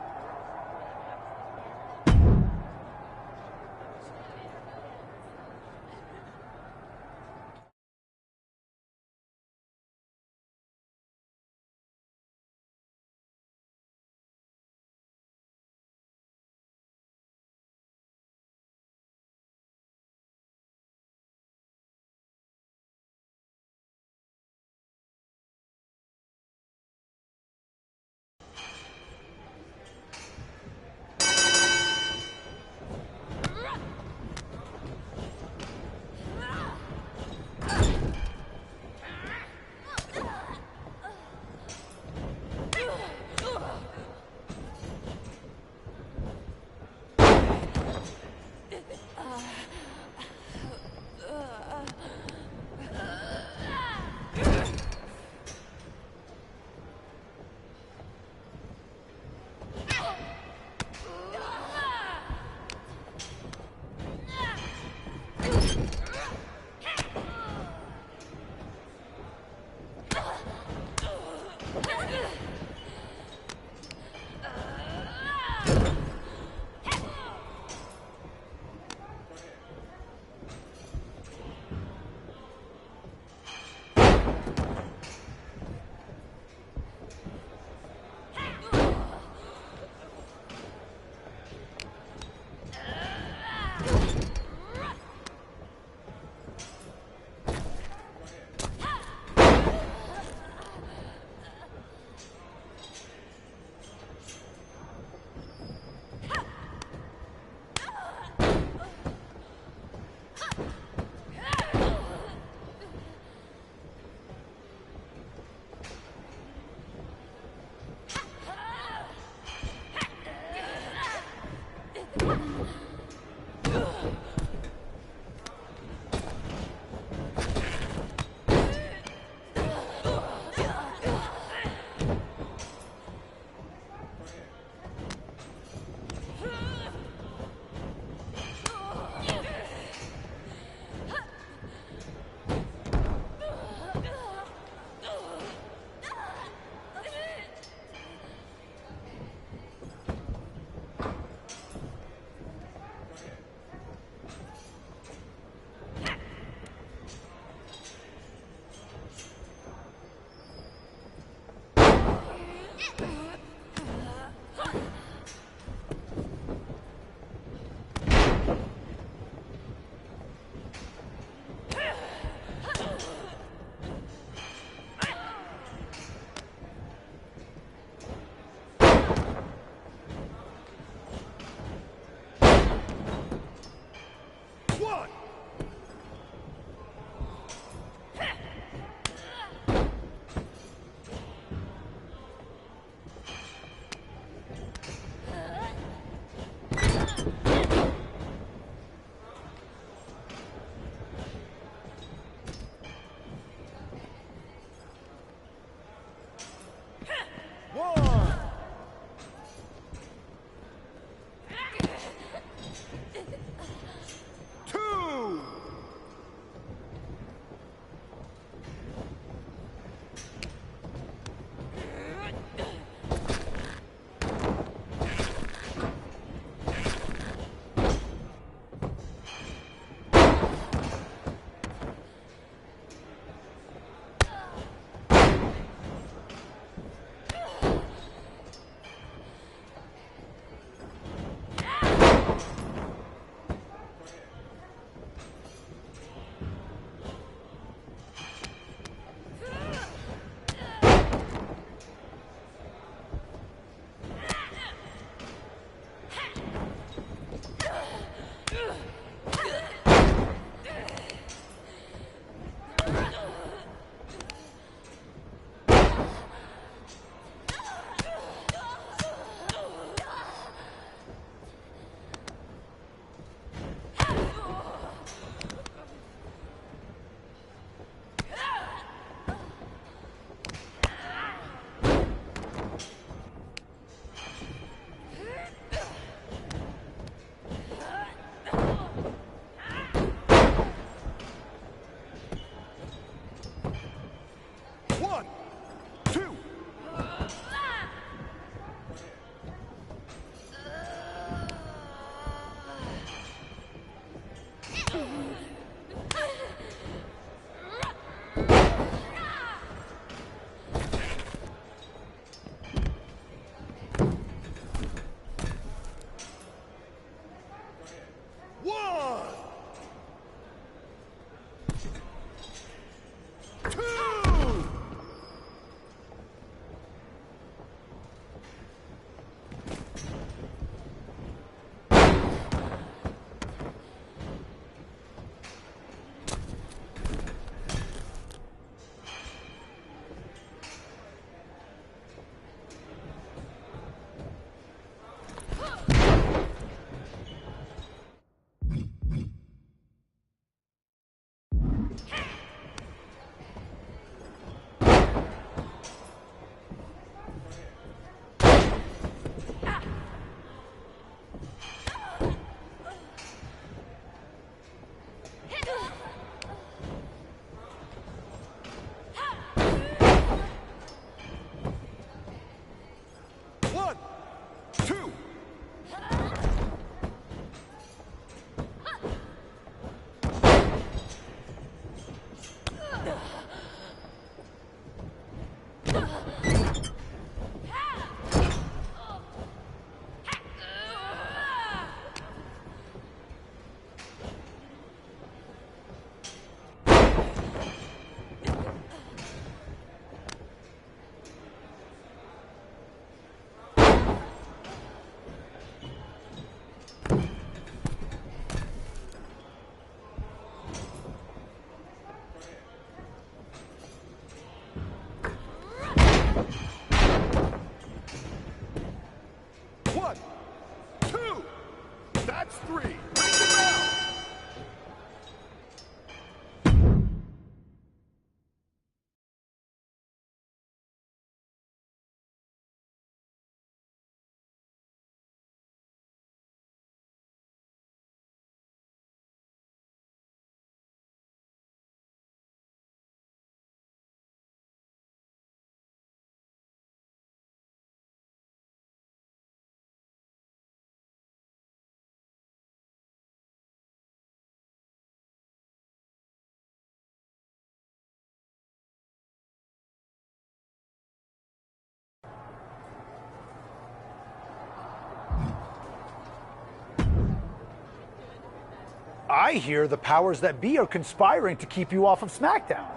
I hear the powers that be are conspiring to keep you off of SmackDown.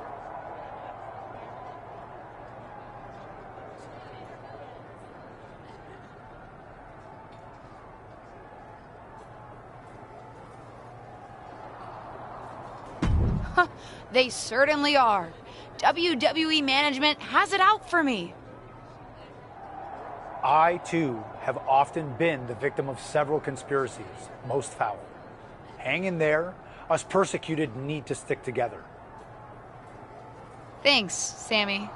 They certainly are. WWE management has it out for me. I, too, have often been the victim of several conspiracies, most foul. Hang in there. Us persecuted need to stick together. Thanks, Sammy.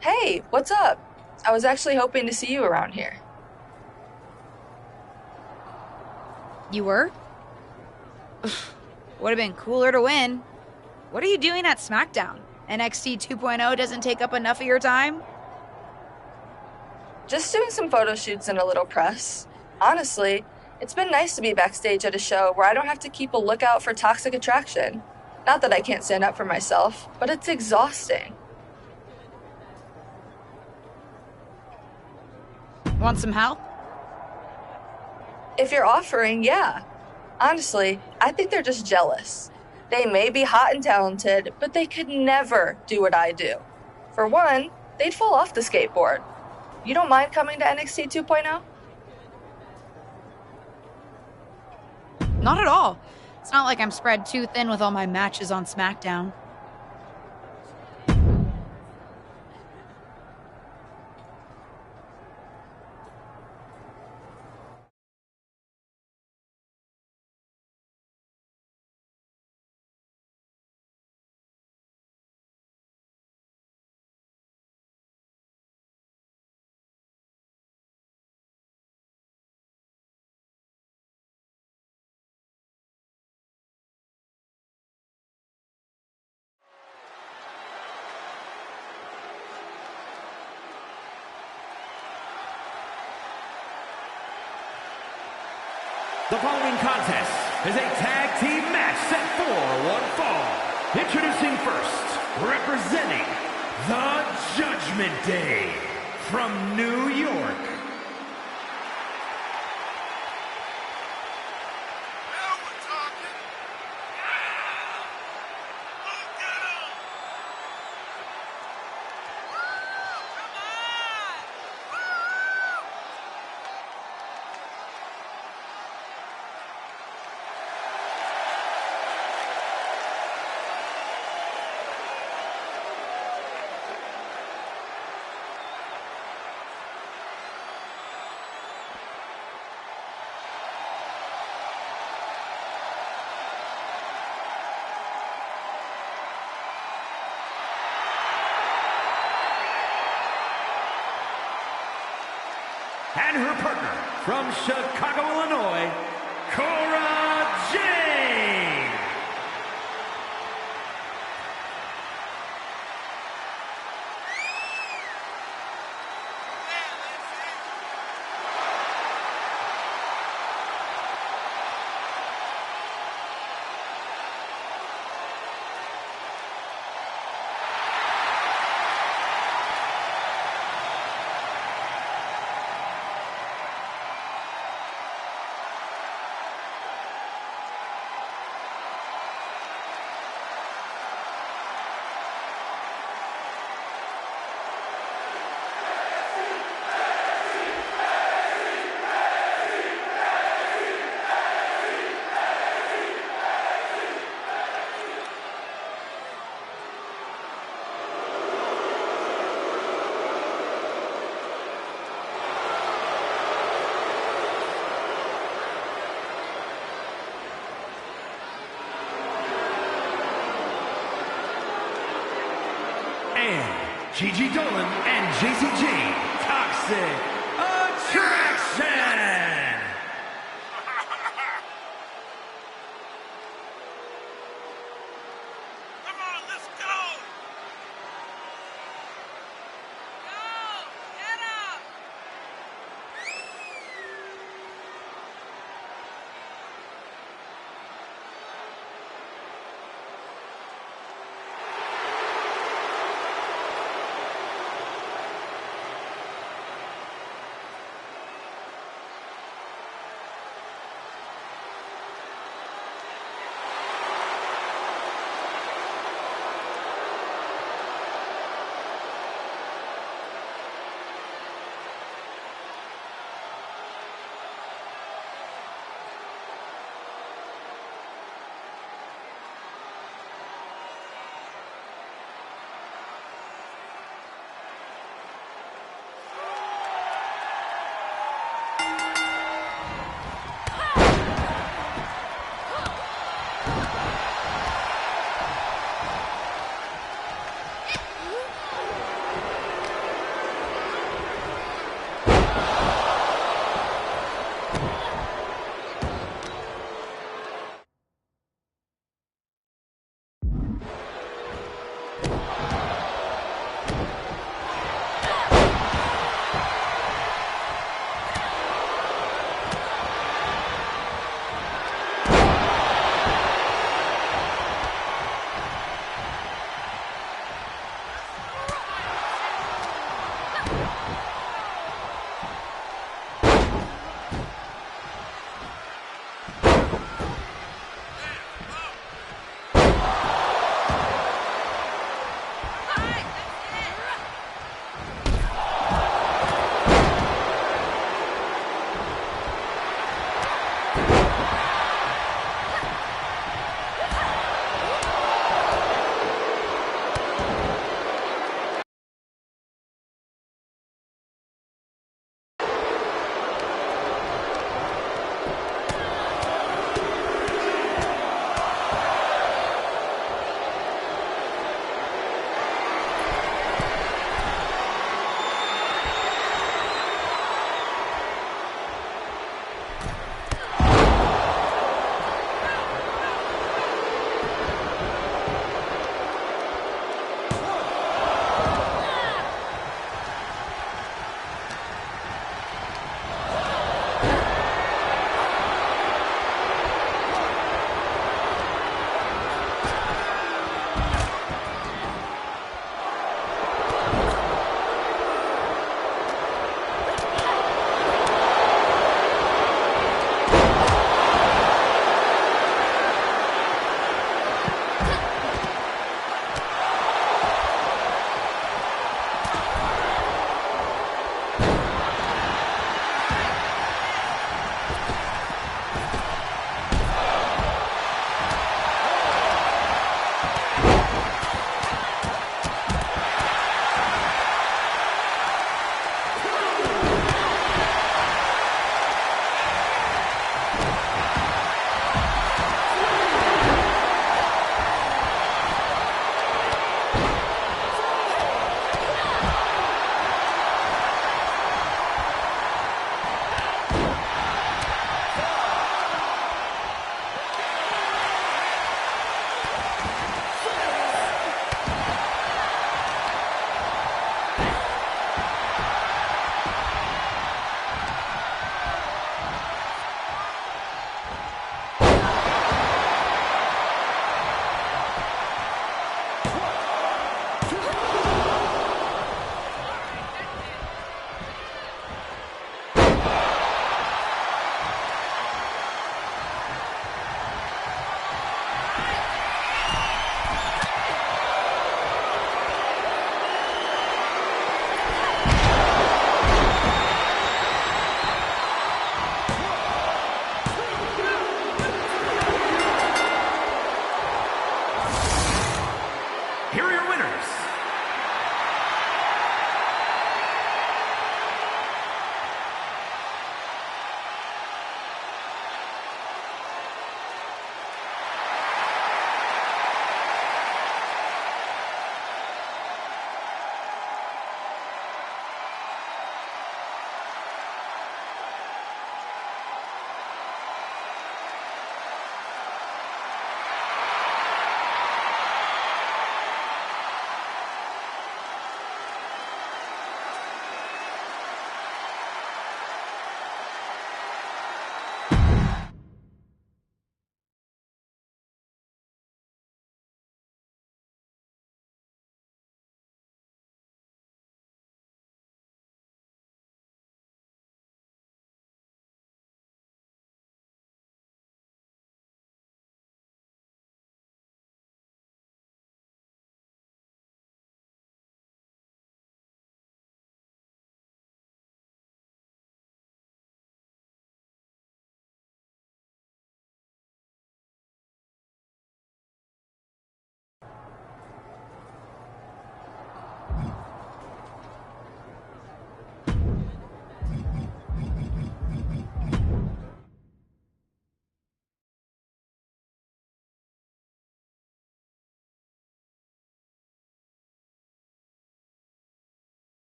Hey, what's up? I was actually hoping to see you around here. You were? Would have been cooler to win. What are you doing at SmackDown? NXT 2.0 doesn't take up enough of your time? Just doing some photo shoots and a little press. Honestly, it's been nice to be backstage at a show where I don't have to keep a lookout for toxic attraction. Not that I can't stand up for myself, but it's exhausting. Want some help? If you're offering, yeah. Honestly, I think they're just jealous. They may be hot and talented, but they could never do what I do. For one, they'd fall off the skateboard. You don't mind coming to NXT 2.0? Not at all. It's not like I'm spread too thin with all my matches on SmackDown. The following contest is a tag team match set for one fall. Introducing first, representing the Judgment Day from New York. And her partner from Chicago, Illinois, Cora Jade. And Gigi Dolan and JCJ, Toxic Attraction!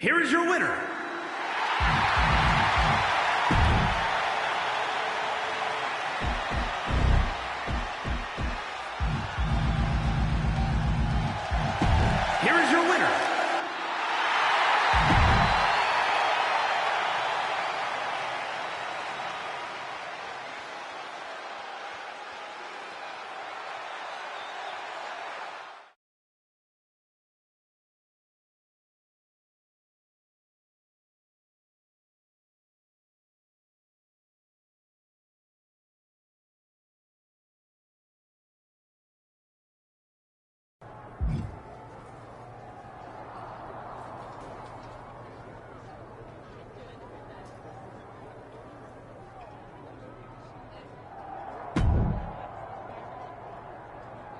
Here is your winner. Here is your winner.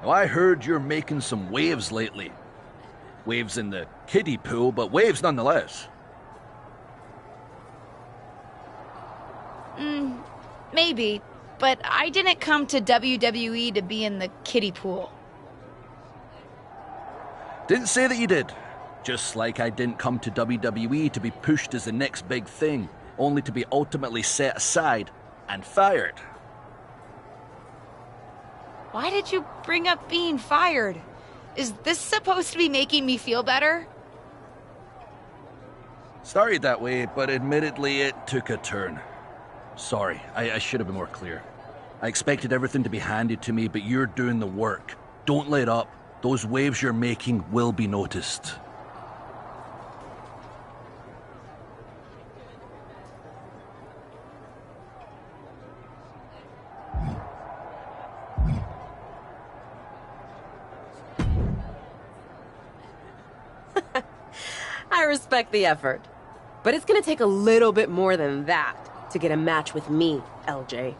Now, I heard you're making some waves lately. Waves in the kiddie pool, but waves nonetheless. Maybe, but I didn't come to WWE to be in the kiddie pool. Didn't say that you did. Just like I didn't come to WWE to be pushed as the next big thing, only to be ultimately set aside and fired. Why did you bring up being fired? Is this supposed to be making me feel better? Started that way, but admittedly it took a turn. Sorry, I should have been more clear. I expected everything to be handed to me, but you're doing the work. Don't let up. Those waves you're making will be noticed. I respect the effort. But it's gonna take a little bit more than that to get a match with me, LJ.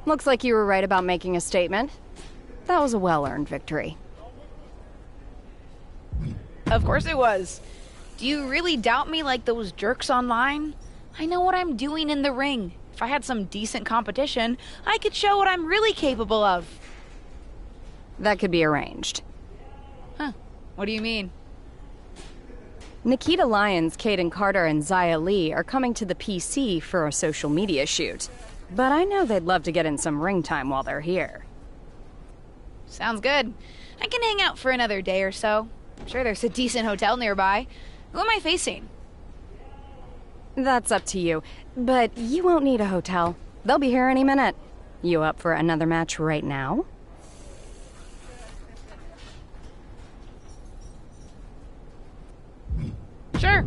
Looks like you were right about making a statement. That was a well-earned victory. Of course it was. Do you really doubt me like those jerks online? I know what I'm doing in the ring. If I had some decent competition, I could show what I'm really capable of. That could be arranged. Huh. What do you mean? Nikita Lyons, Kaden Carter, and Zaya Lee are coming to the PC for a social media shoot. But I know they'd love to get in some ring time while they're here. Sounds good. I can hang out for another day or so. I'm sure there's a decent hotel nearby. Who am I facing? That's up to you, but you won't need a hotel. They'll be here any minute. You up for another match right now? Sure.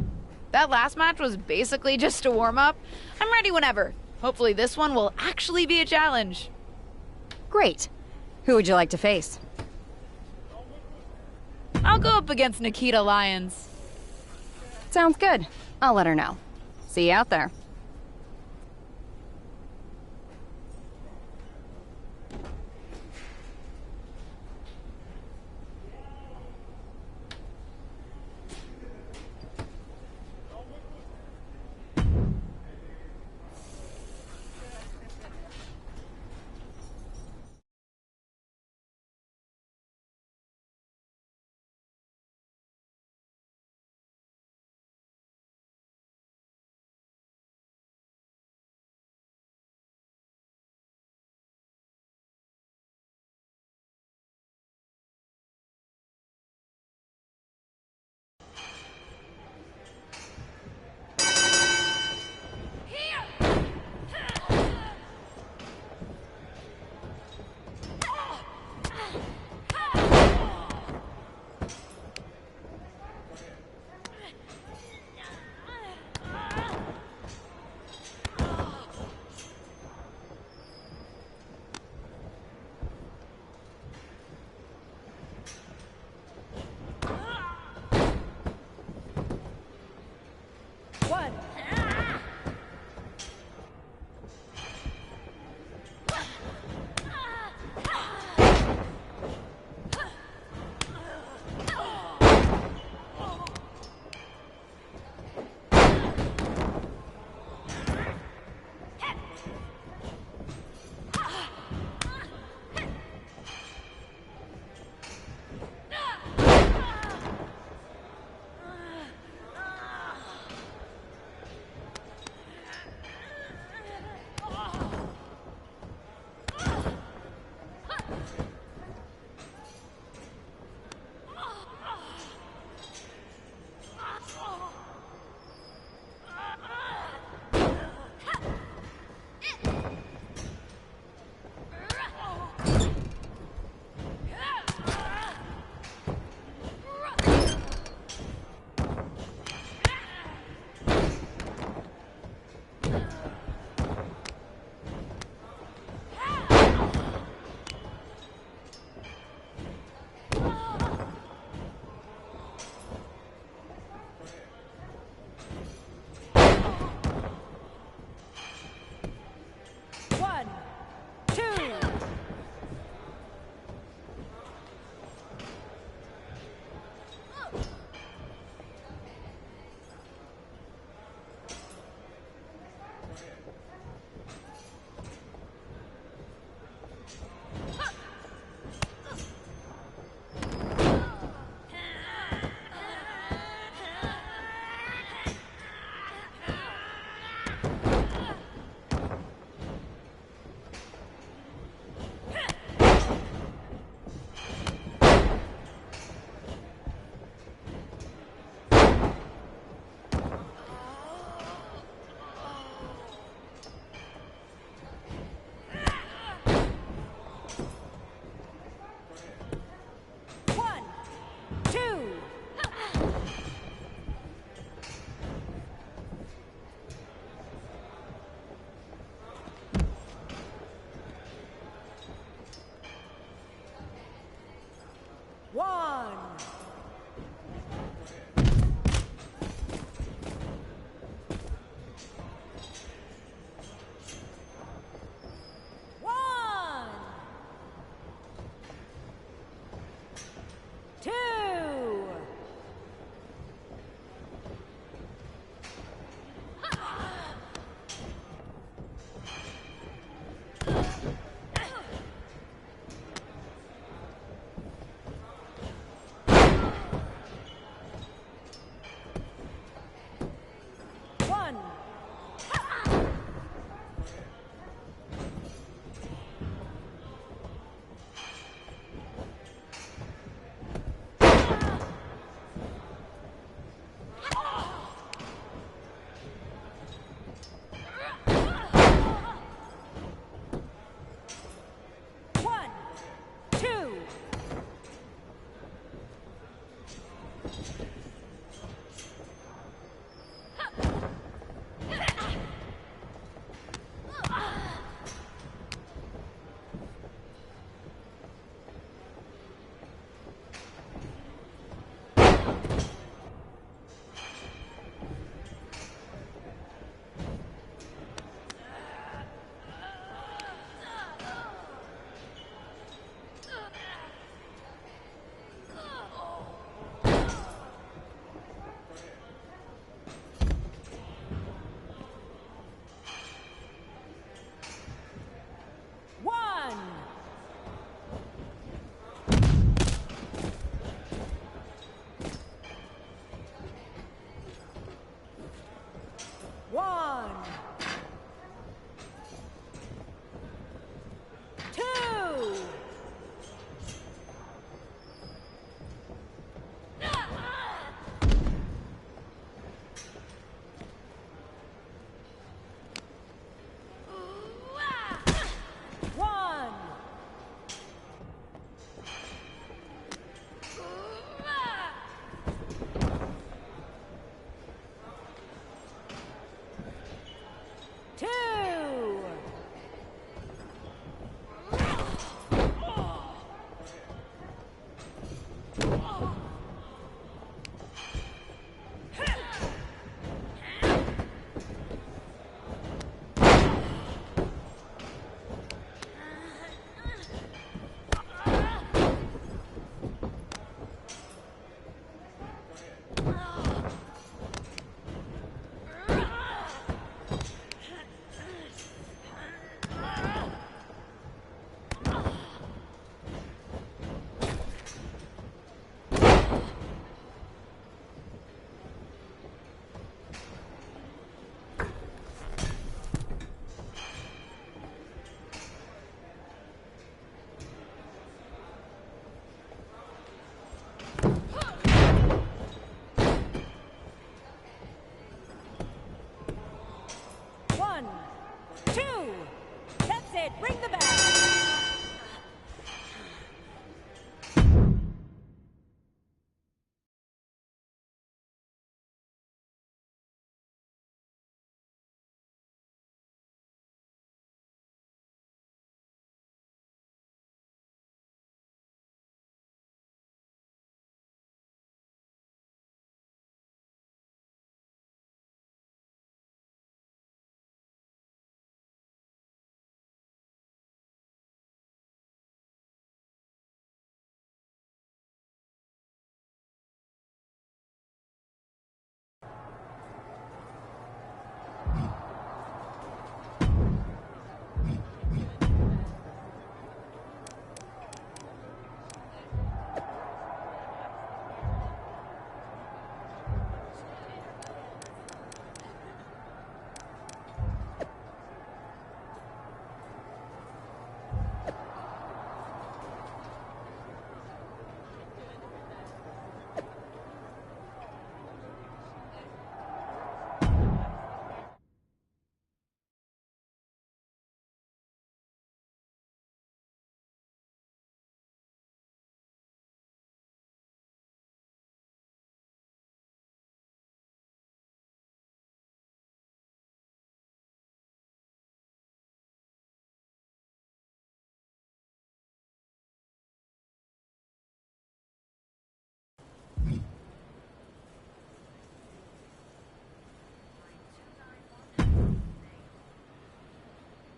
That last match was basically just a warm-up. I'm ready whenever. Hopefully this one will actually be a challenge. Great. Who would you like to face? I'll go up against Nikita Lyons. Sounds good. I'll let her know. See you out there.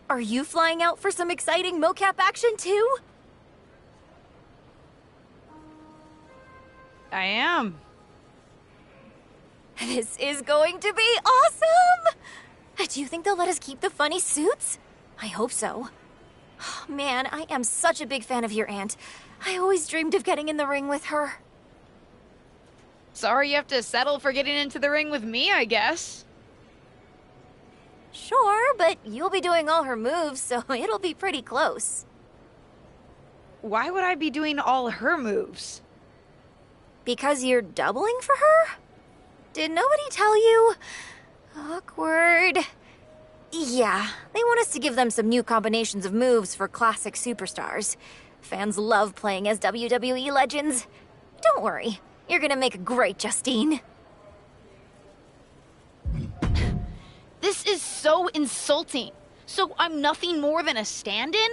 Are you flying out for some exciting mocap action too? I am. This is going to be awesome! Do you think they'll let us keep the funny suits? I hope so. Man, I am such a big fan of your aunt. I always dreamed of getting in the ring with her. Sorry you have to settle for getting into the ring with me, I guess. Sure, but you'll be doing all her moves, so it'll be pretty close. Why would I be doing all her moves? Because you're doubling for her? Did nobody tell you? Awkward. Yeah, they want us to give them some new combinations of moves for classic superstars. Fans love playing as WWE legends. Don't worry, you're gonna make a great Justine. This is so insulting. So I'm nothing more than a stand-in?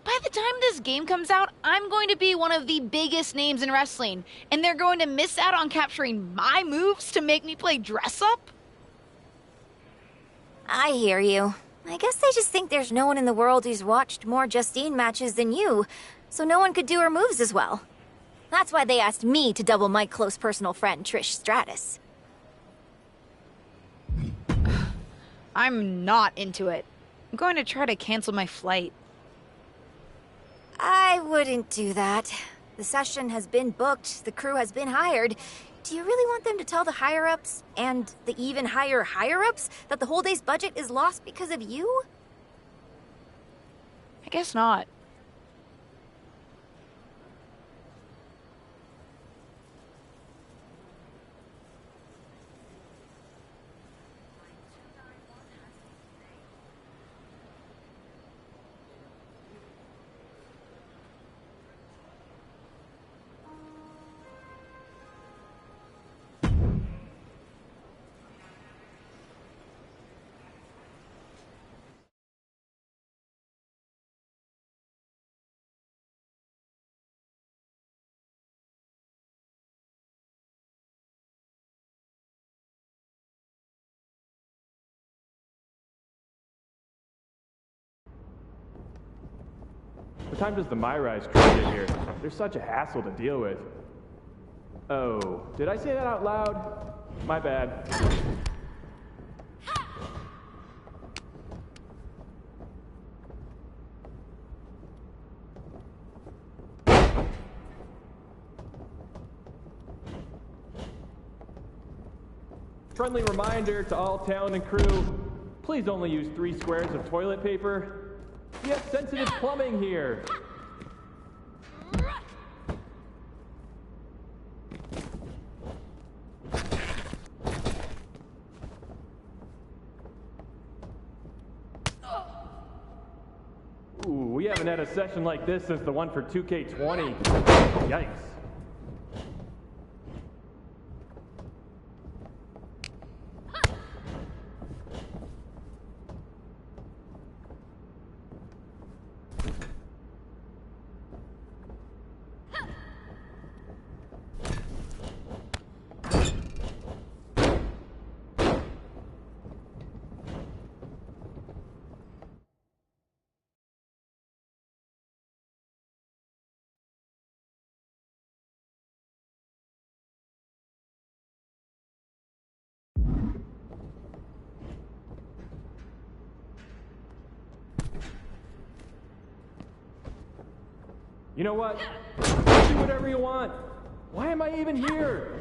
By the time this game comes out, I'm going to be one of the biggest names in wrestling, and they're going to miss out on capturing my moves to make me play dress-up? I hear you. I guess they just think there's no one in the world who's watched more Justine matches than you, so no one could do her moves as well. That's why they asked me to double my close personal friend, Trish Stratus. I'm not into it. I'm going to try to cancel my flight. I wouldn't do that. The session has been booked, the crew has been hired. Do you really want them to tell the higher-ups, and the even higher higher-ups, that the whole day's budget is lost because of you? I guess not. What time does the MyRise crew get here? They're such a hassle to deal with. Oh, did I say that out loud? My bad. Friendly reminder to all talent and crew, please only use 3 squares of toilet paper. We have sensitive plumbing here. Ooh, we haven't had a session like this since the one for 2K20. Yikes. You know what? Do whatever you want. Why am I even here?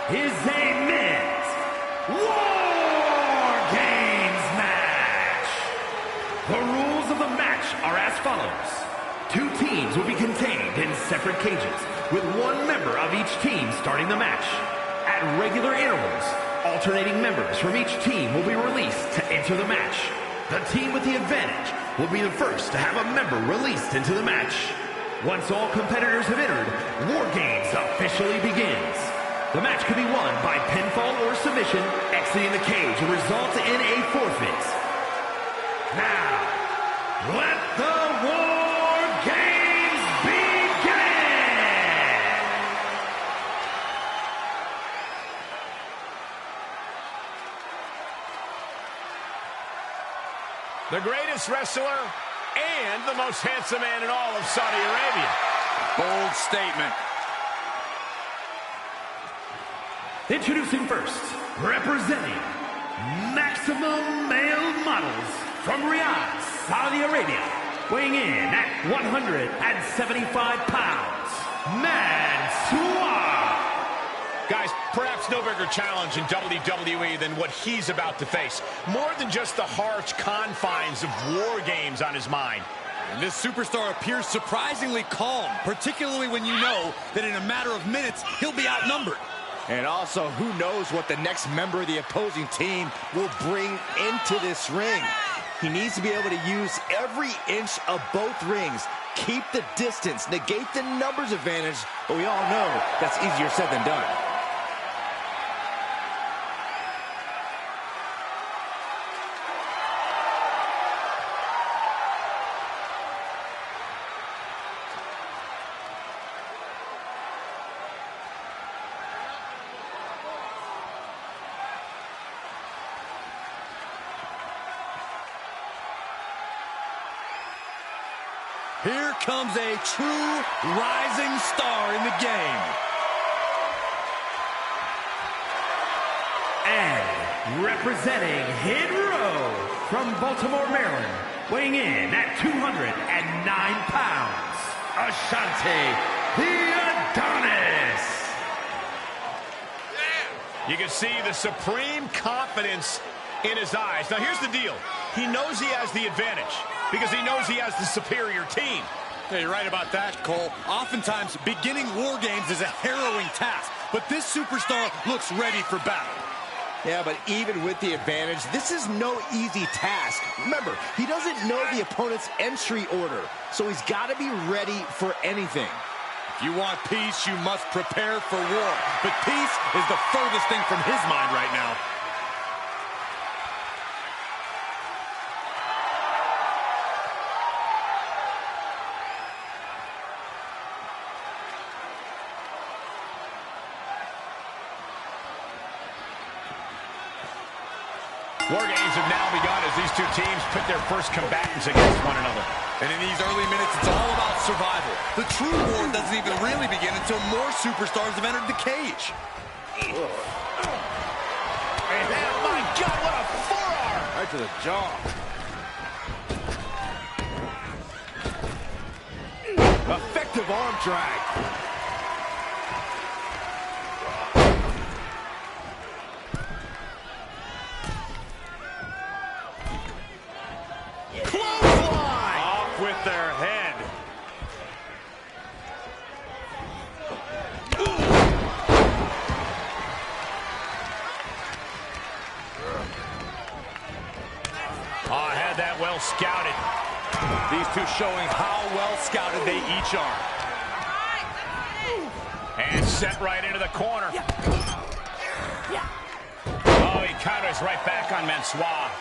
is a men's War Games match. The rules of the match are as follows. 2 teams will be contained in separate cages, with 1 member of each team starting the match. At regular intervals, alternating members from each team will be released to enter the match. The team with the advantage will be the first to have a member released into the match. Once all competitors have entered, War Games officially begins. The match can be won by pinfall or submission, exiting the cage and result in a forfeit. Now, let the War Games begin! The greatest wrestler and the most handsome man in all of Saudi Arabia. Bold statement. Introducing first, representing Maximum Male Models from Riyadh, Saudi Arabia, weighing in at 175 pounds, Mansoor. Guys, perhaps no bigger challenge in WWE than what he's about to face. More than just the harsh confines of War Games on his mind. And this superstar appears surprisingly calm, particularly when you know that in a matter of minutes, he'll be outnumbered. And also, who knows what the next member of the opposing team will bring into this ring. He needs to be able to use every inch of both rings, keep the distance, negate the numbers advantage, but we all know that's easier said than done. Here comes a true rising star in the game. And representing Hit Row from Baltimore, Maryland, weighing in at 209 pounds, Ashante the Adonis. You can see the supreme confidence in his eyes. Now, here's the deal. He knows he has the advantage because he knows he has the superior team. Yeah, you're right about that, Cole. Oftentimes, beginning War Games is a harrowing task, but this superstar looks ready for battle. Yeah, but even with the advantage, this is no easy task. Remember, he doesn't know the opponent's entry order, so he's got to be ready for anything. If you want peace, you must prepare for war. But peace is the furthest thing from his mind right now. War Games have now begun as these two teams pit their first combatants against one another. And in these early minutes, it's all about survival. The true war doesn't even really begin until more superstars have entered the cage. And my God, what a forearm! Right to the jaw. Effective arm drag. Off with their head. Oh, I had that well scouted. These two showing how well scouted they each are. And set right into the corner. Oh, he counters right back on Mansoor.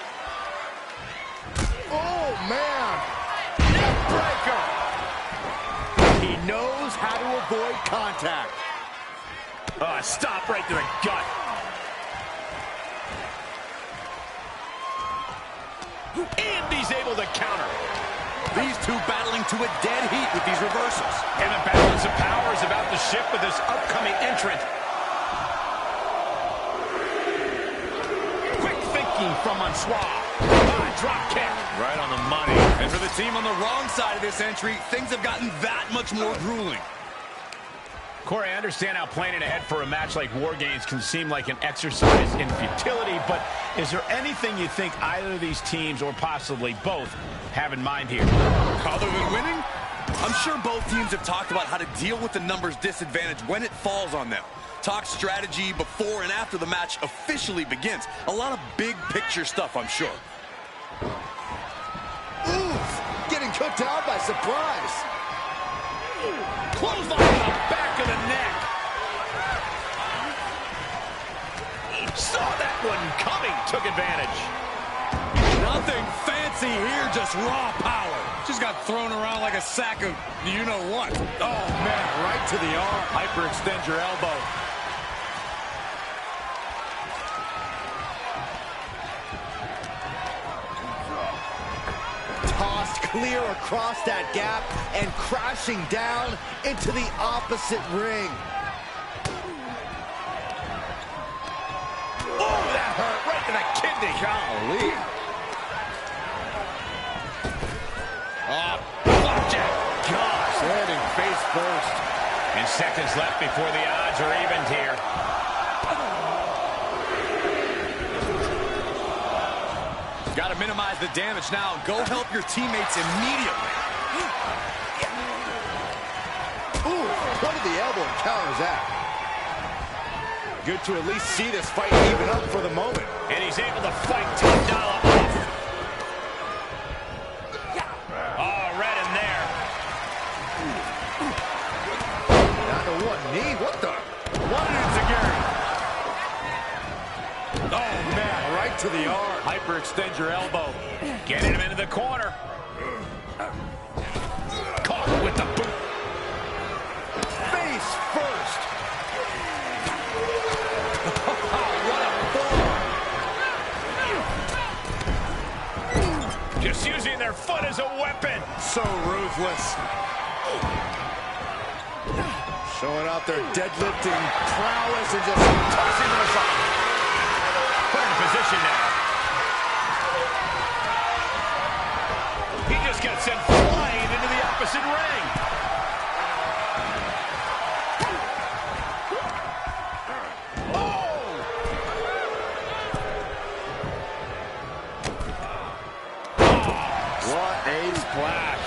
Oh, man. Neckbreaker. He knows how to avoid contact. Oh, stop right to the gut. And he's able to counter. These two battling to a dead heat with these reversals. And the balance of power is about to shift with this upcoming entrant. Quick thinking from Mansoor. Drop kick. Right on the money. And for the team on the wrong side of this entry, things have gotten that much more grueling. Corey, I understand how planning ahead for a match like War Games can seem like an exercise in futility, but is there anything you think either of these teams, or possibly both, have in mind here? Other than winning? I'm sure both teams have talked about how to deal with the numbers disadvantage when it falls on them. Talk strategy before and after the match officially begins. A lot of big picture stuff, I'm sure. Oof! Getting cooked out by surprise. Clothesline on the back of the neck. Saw that one coming, took advantage. Nothing fancy here, just raw power. Just got thrown around like a sack of you-know-what. Oh, man, right to the arm. Hyperextend your elbow. Tossed clear across that gap and crashing down into the opposite ring. Oh, that hurt right to the kidney. Golly. Oh, flapjack. Gosh, landing face first. And seconds left before the odds are evened here. Got to minimize the damage now and go help your teammates immediately. Ooh, what did the elbow counters that? Good to at least see this fight even up for the moment. And he's able to fight Top Dollar off. Oh, right in there. Down to one knee, what the? What an enziguri. Oh, man, right to the arm. Hyperextend your elbow. Getting him into the corner. Caught with the boot. Face first. What a just using their foot as a weapon. So ruthless. Showing off their deadlifting prowess and just tossing them aside. Put in position now. He just got sent flying into the opposite ring. What a splash.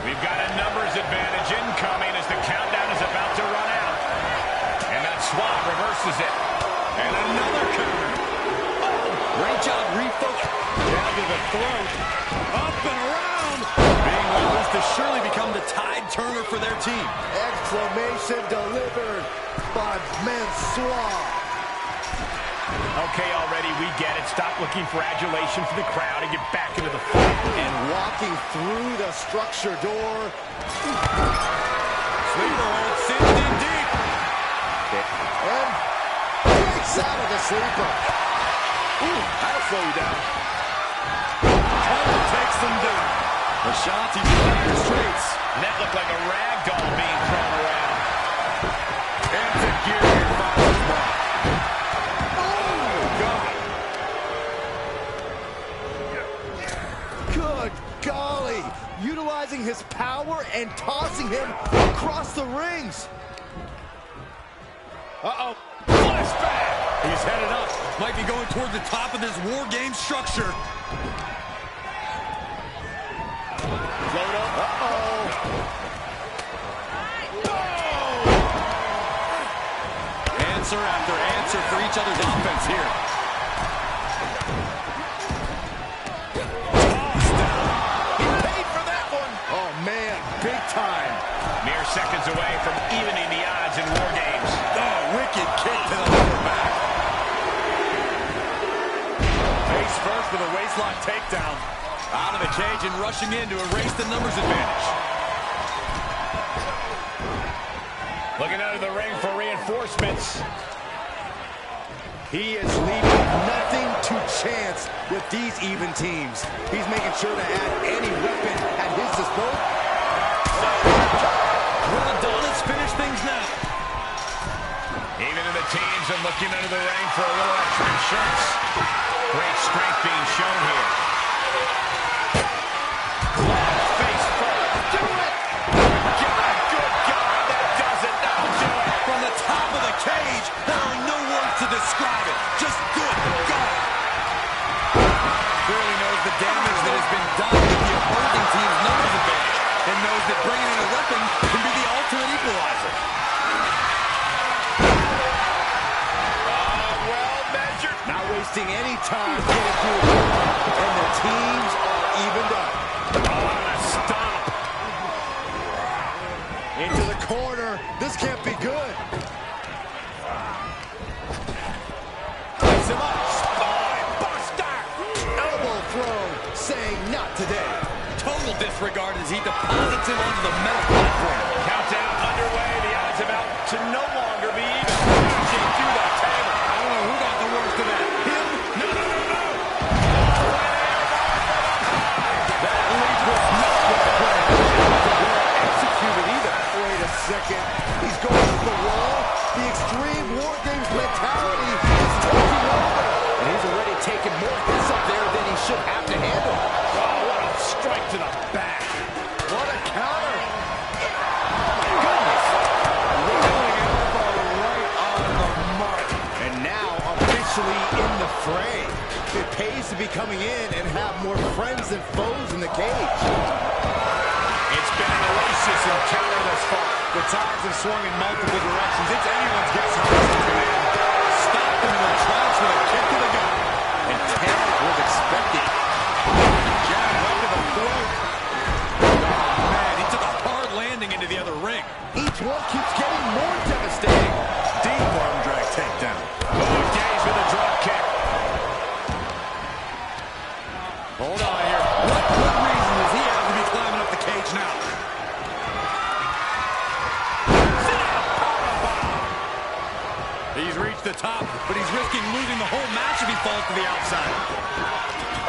We've got a numbers advantage incoming as the countdown is about to run out. And that swap reverses it. And another counter. Oh, great job, refocus. Down to the throat. Up and around. Being like this to surely become the tide turner for their team. Exclamation delivered by Mansoor. Okay, already, we get it. Stop looking for adulation for the crowd and get back into the fight. And walking through the structure door. Sleeper hold, cinched in deep. And breaks out of the sleeper. Ooh, that'll slow you down. Tunnel takes them down. Ashanti back to straights. That looked like a rag doll being thrown around. And to gear follows one. Good golly! Utilizing his power and tossing him across the rings. Uh-oh. Flashback! He's headed up. Might be going toward the top of this War Game structure. Float up. Uh-oh. Answer after answer for each other's offense here. Big time. Mere seconds away from evening the odds in War Games. Oh, wicked kick to the lower back. Face first with a waistlock takedown. Out of the cage and rushing in to erase the numbers advantage. Looking under the ring for reinforcements. He is leaving nothing to chance with these even teams. He's making sure to add any weapon at his disposal. Well done, let's finish things now. Even in the teams are looking under the ring for a little extra insurance. Great strength being shown here. Face first. Do it! God, good God, that does it. damage that has been done with the opposing team's numbers advantage, and knows that bringing in a weapon can be the ultimate equalizer. Well measured. Not wasting any time getting through the corner, and the teams are evened up. On a stomp. Into the corner. This can't be good. Place him up. Spine buster. Elbow throw. Saying not today. Total disregard as he deposits him onto the metal platform. Countdown underway. The odds about to no longer be even. Crashing through the table. I don't know who got the worst of that. Him? No. That lead was not what the plan was executed either. Wait a second. He's going to the wall. The Extreme War Games mentality is taking over. And he's already taken more hits up there than he should have to handle. Oh, what a strike to the back. What a counter. Oh, my goodness. Rolling elbow right on the mark. And now officially in the fray. It pays to be coming in and have more friends than foes in the cage. It's been an oasis encounter thus far. The tides have swung in multiple directions. It's anyone's guess how this is going to end. Stopped him in their tracks with a kick to the gut. And Taylor was expected. Jab right to the throat. Oh, man, he took a hard landing into the other ring. Each one keeps getting more devastating. Deep arm drag takedown. Oh, Days with a drop kick. Hold on here. What good reason does he have to be climbing up the cage now? He's reached the top, but he's risking losing the whole match if he falls to the outside.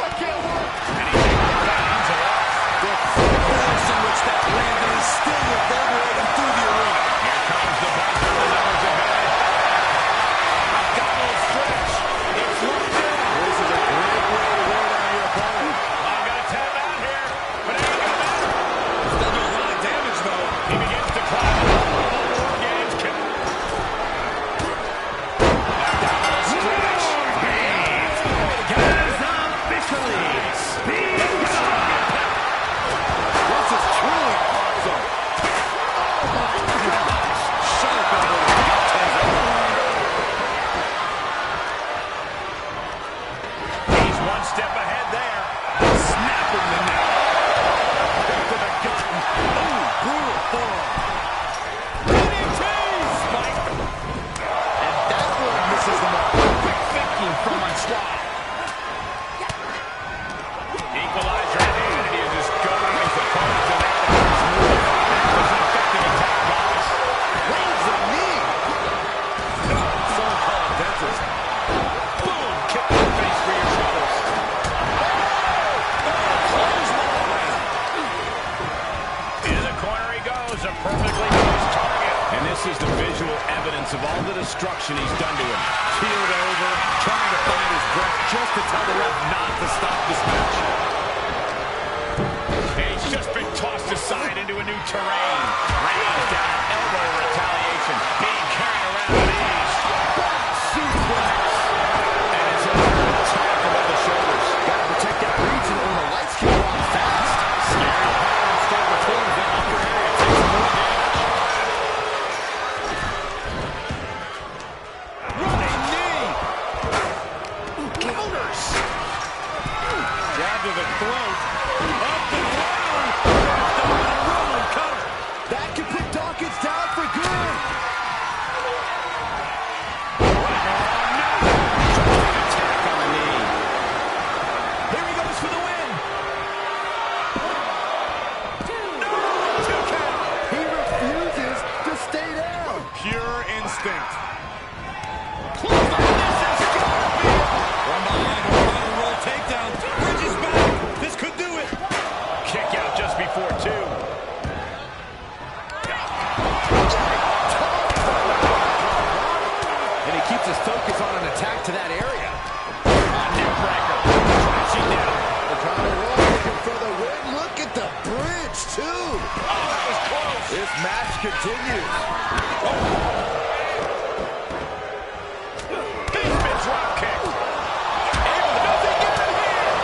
I can't work. And he finds it off. The force in which that landed is still reverberating through the arena. Here comes the bumper. The numbers ahead. Abdominal stretch. It's locked in. This is a great way to wear down your opponent. I'm going to tap out here, but it ain't gonna matter. Still doing a lot of damage, though. He begins to climb the War Games kick. Abdominal stretch. Guys, officially begun. This is truly awesome. Oh, my gosh. Sharp elbow to the gut. He's one step ahead there. Snapping the neck. Back to the gut. Ooh, brutal forearm. DDT! Spike. And that one misses the mark. Quick thinking from Mansoir. Equalizer in hand, and he is just going his opponent to that last move. That was an effective attack, boss. Lands the knee. Someone call a dentist. Boom! Kick to the face for your troubles. In the corner he goes, a perfectly placed target. And this is the visual evidence of all the destruction he's done to him. Keeled over, trying to find his breath just to tell the ref not to stop this match. And he's just been tossed aside into a new terrain. Raised down, elbow retaliation, being carried around with ease. Suplex. And it's another attack above the shoulders. Gotta protect that region or the lights can go out fast. Scary power and start towards that upper area. Takes more damage. Running knee. Counters. Jab to the throat. Up and round. Rolling cover. That could put Dawkins down for good. Attack on the knee. Here he goes for the win. Two count. He refuses to stay down. Pure instinct. Close on this is gonna be it. From behind, a roll takedown. Bridges back. This could do it. Kick out just before two. And he keeps his focus on an attack to that area. Neck breaker. Crashing down. O'Connor looking for the win. Look at the bridge, too. Oh, that was close. This match continues. Basement drop kick. Able to nothing get in here.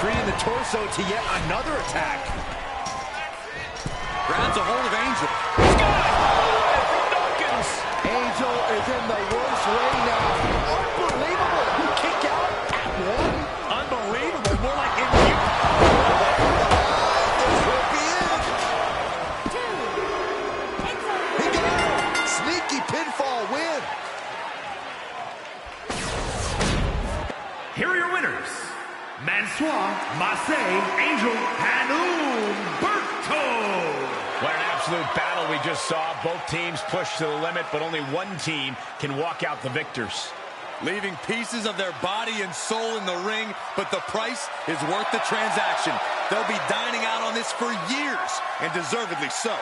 treating the torso to yet another attack. Grabs a hold of Angel. Angel is in the worst way now. Unbelievable. Kick out at one. Unbelievable. More like this will be it. He got it. Sneaky pinfall win. Here are your winners. Mansoor, Massey, Angel, and Humberto. What an absolute battle we just saw. Both teams pushed to the limit, but only one team can walk out the victors. Leaving pieces of their body and soul in the ring, but the price is worth the transaction. They'll be dining out on this for years, and deservedly so.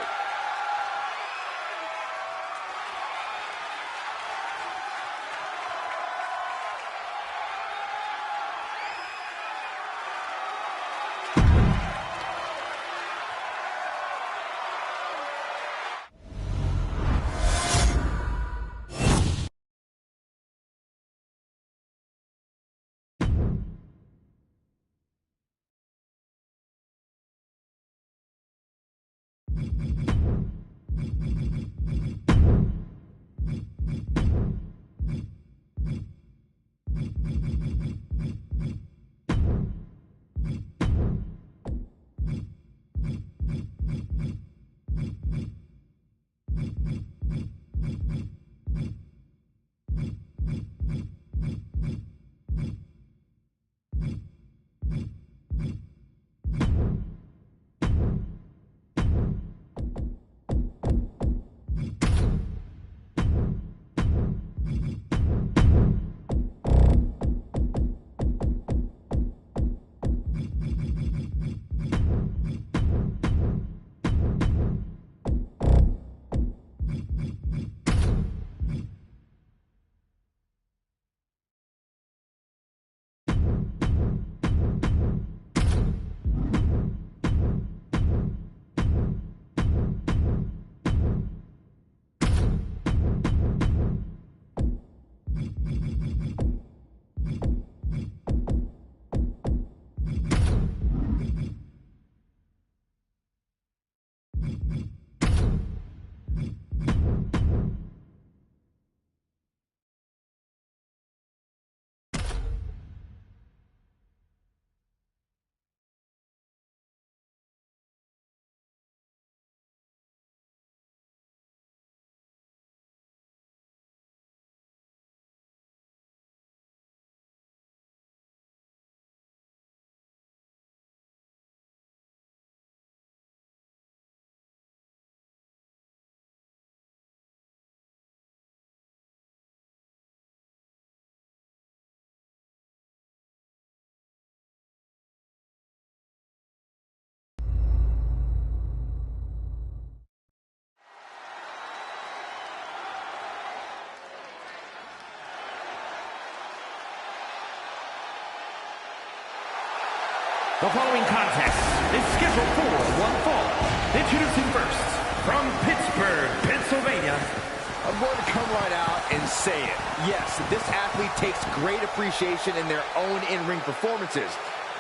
The following contest is scheduled for one fall. Introducing first, from Pittsburgh, Pennsylvania. I'm going to come right out and say it. Yes, this athlete takes great appreciation in their own in-ring performances,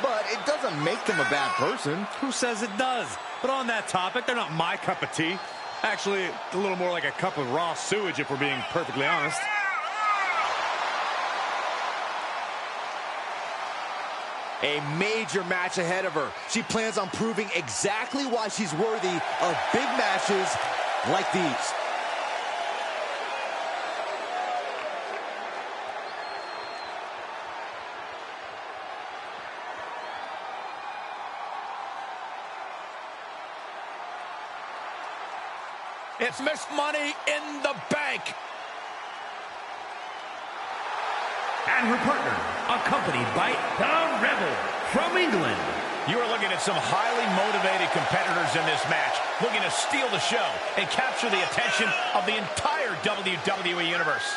but it doesn't make them a bad person. Who says it does? But on that topic, they're not my cup of tea. Actually, a little more like a cup of raw sewage, if we're being perfectly honest. A major match ahead of her. She plans on proving exactly why she's worthy of big matches like these. It's Miss Money in the Bank. And her partner, accompanied by the Rebel from England. You are looking at some highly motivated competitors in this match, looking to steal the show and capture the attention of the entire WWE Universe.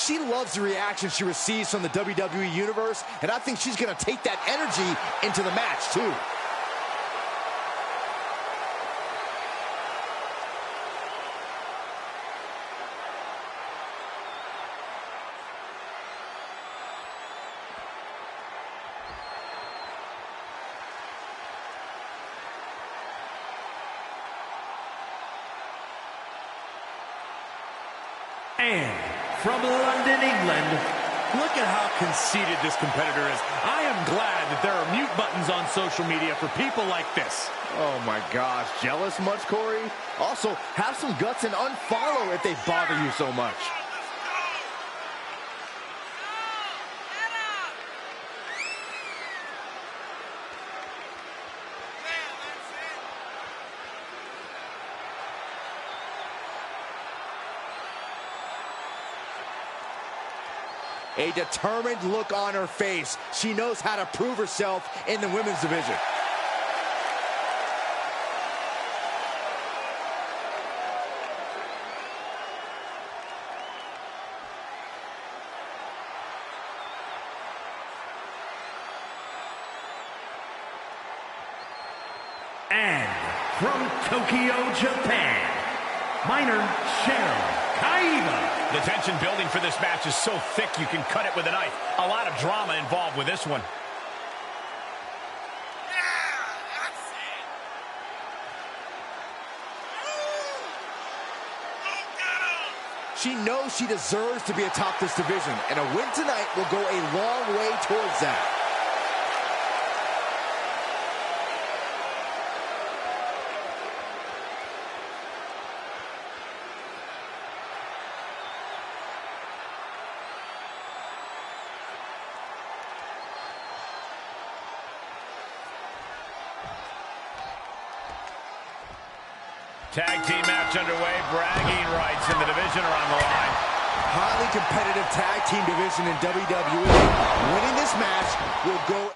She loves the reaction she receives from the WWE Universe, and I think she's going to take that energy into the match, too. And from London, England, look at how conceited this competitor is. I am glad that there are mute buttons on social media for people like this. Oh my gosh, jealous much, Corey? Also, have some guts and unfollow if they bother you so much. A determined look on her face. She knows how to prove herself in the women's division. and from Tokyo, Japan, Minoru Kaiba. The tension building for this match is so thick you can cut it with a knife. A lot of drama involved with this one. She knows she deserves to be atop this division, and a win tonight will go a long way towards that. Tag team match underway. Bragging rights in the division are on the line. Highly competitive tag team division in WWE. Winning this match will go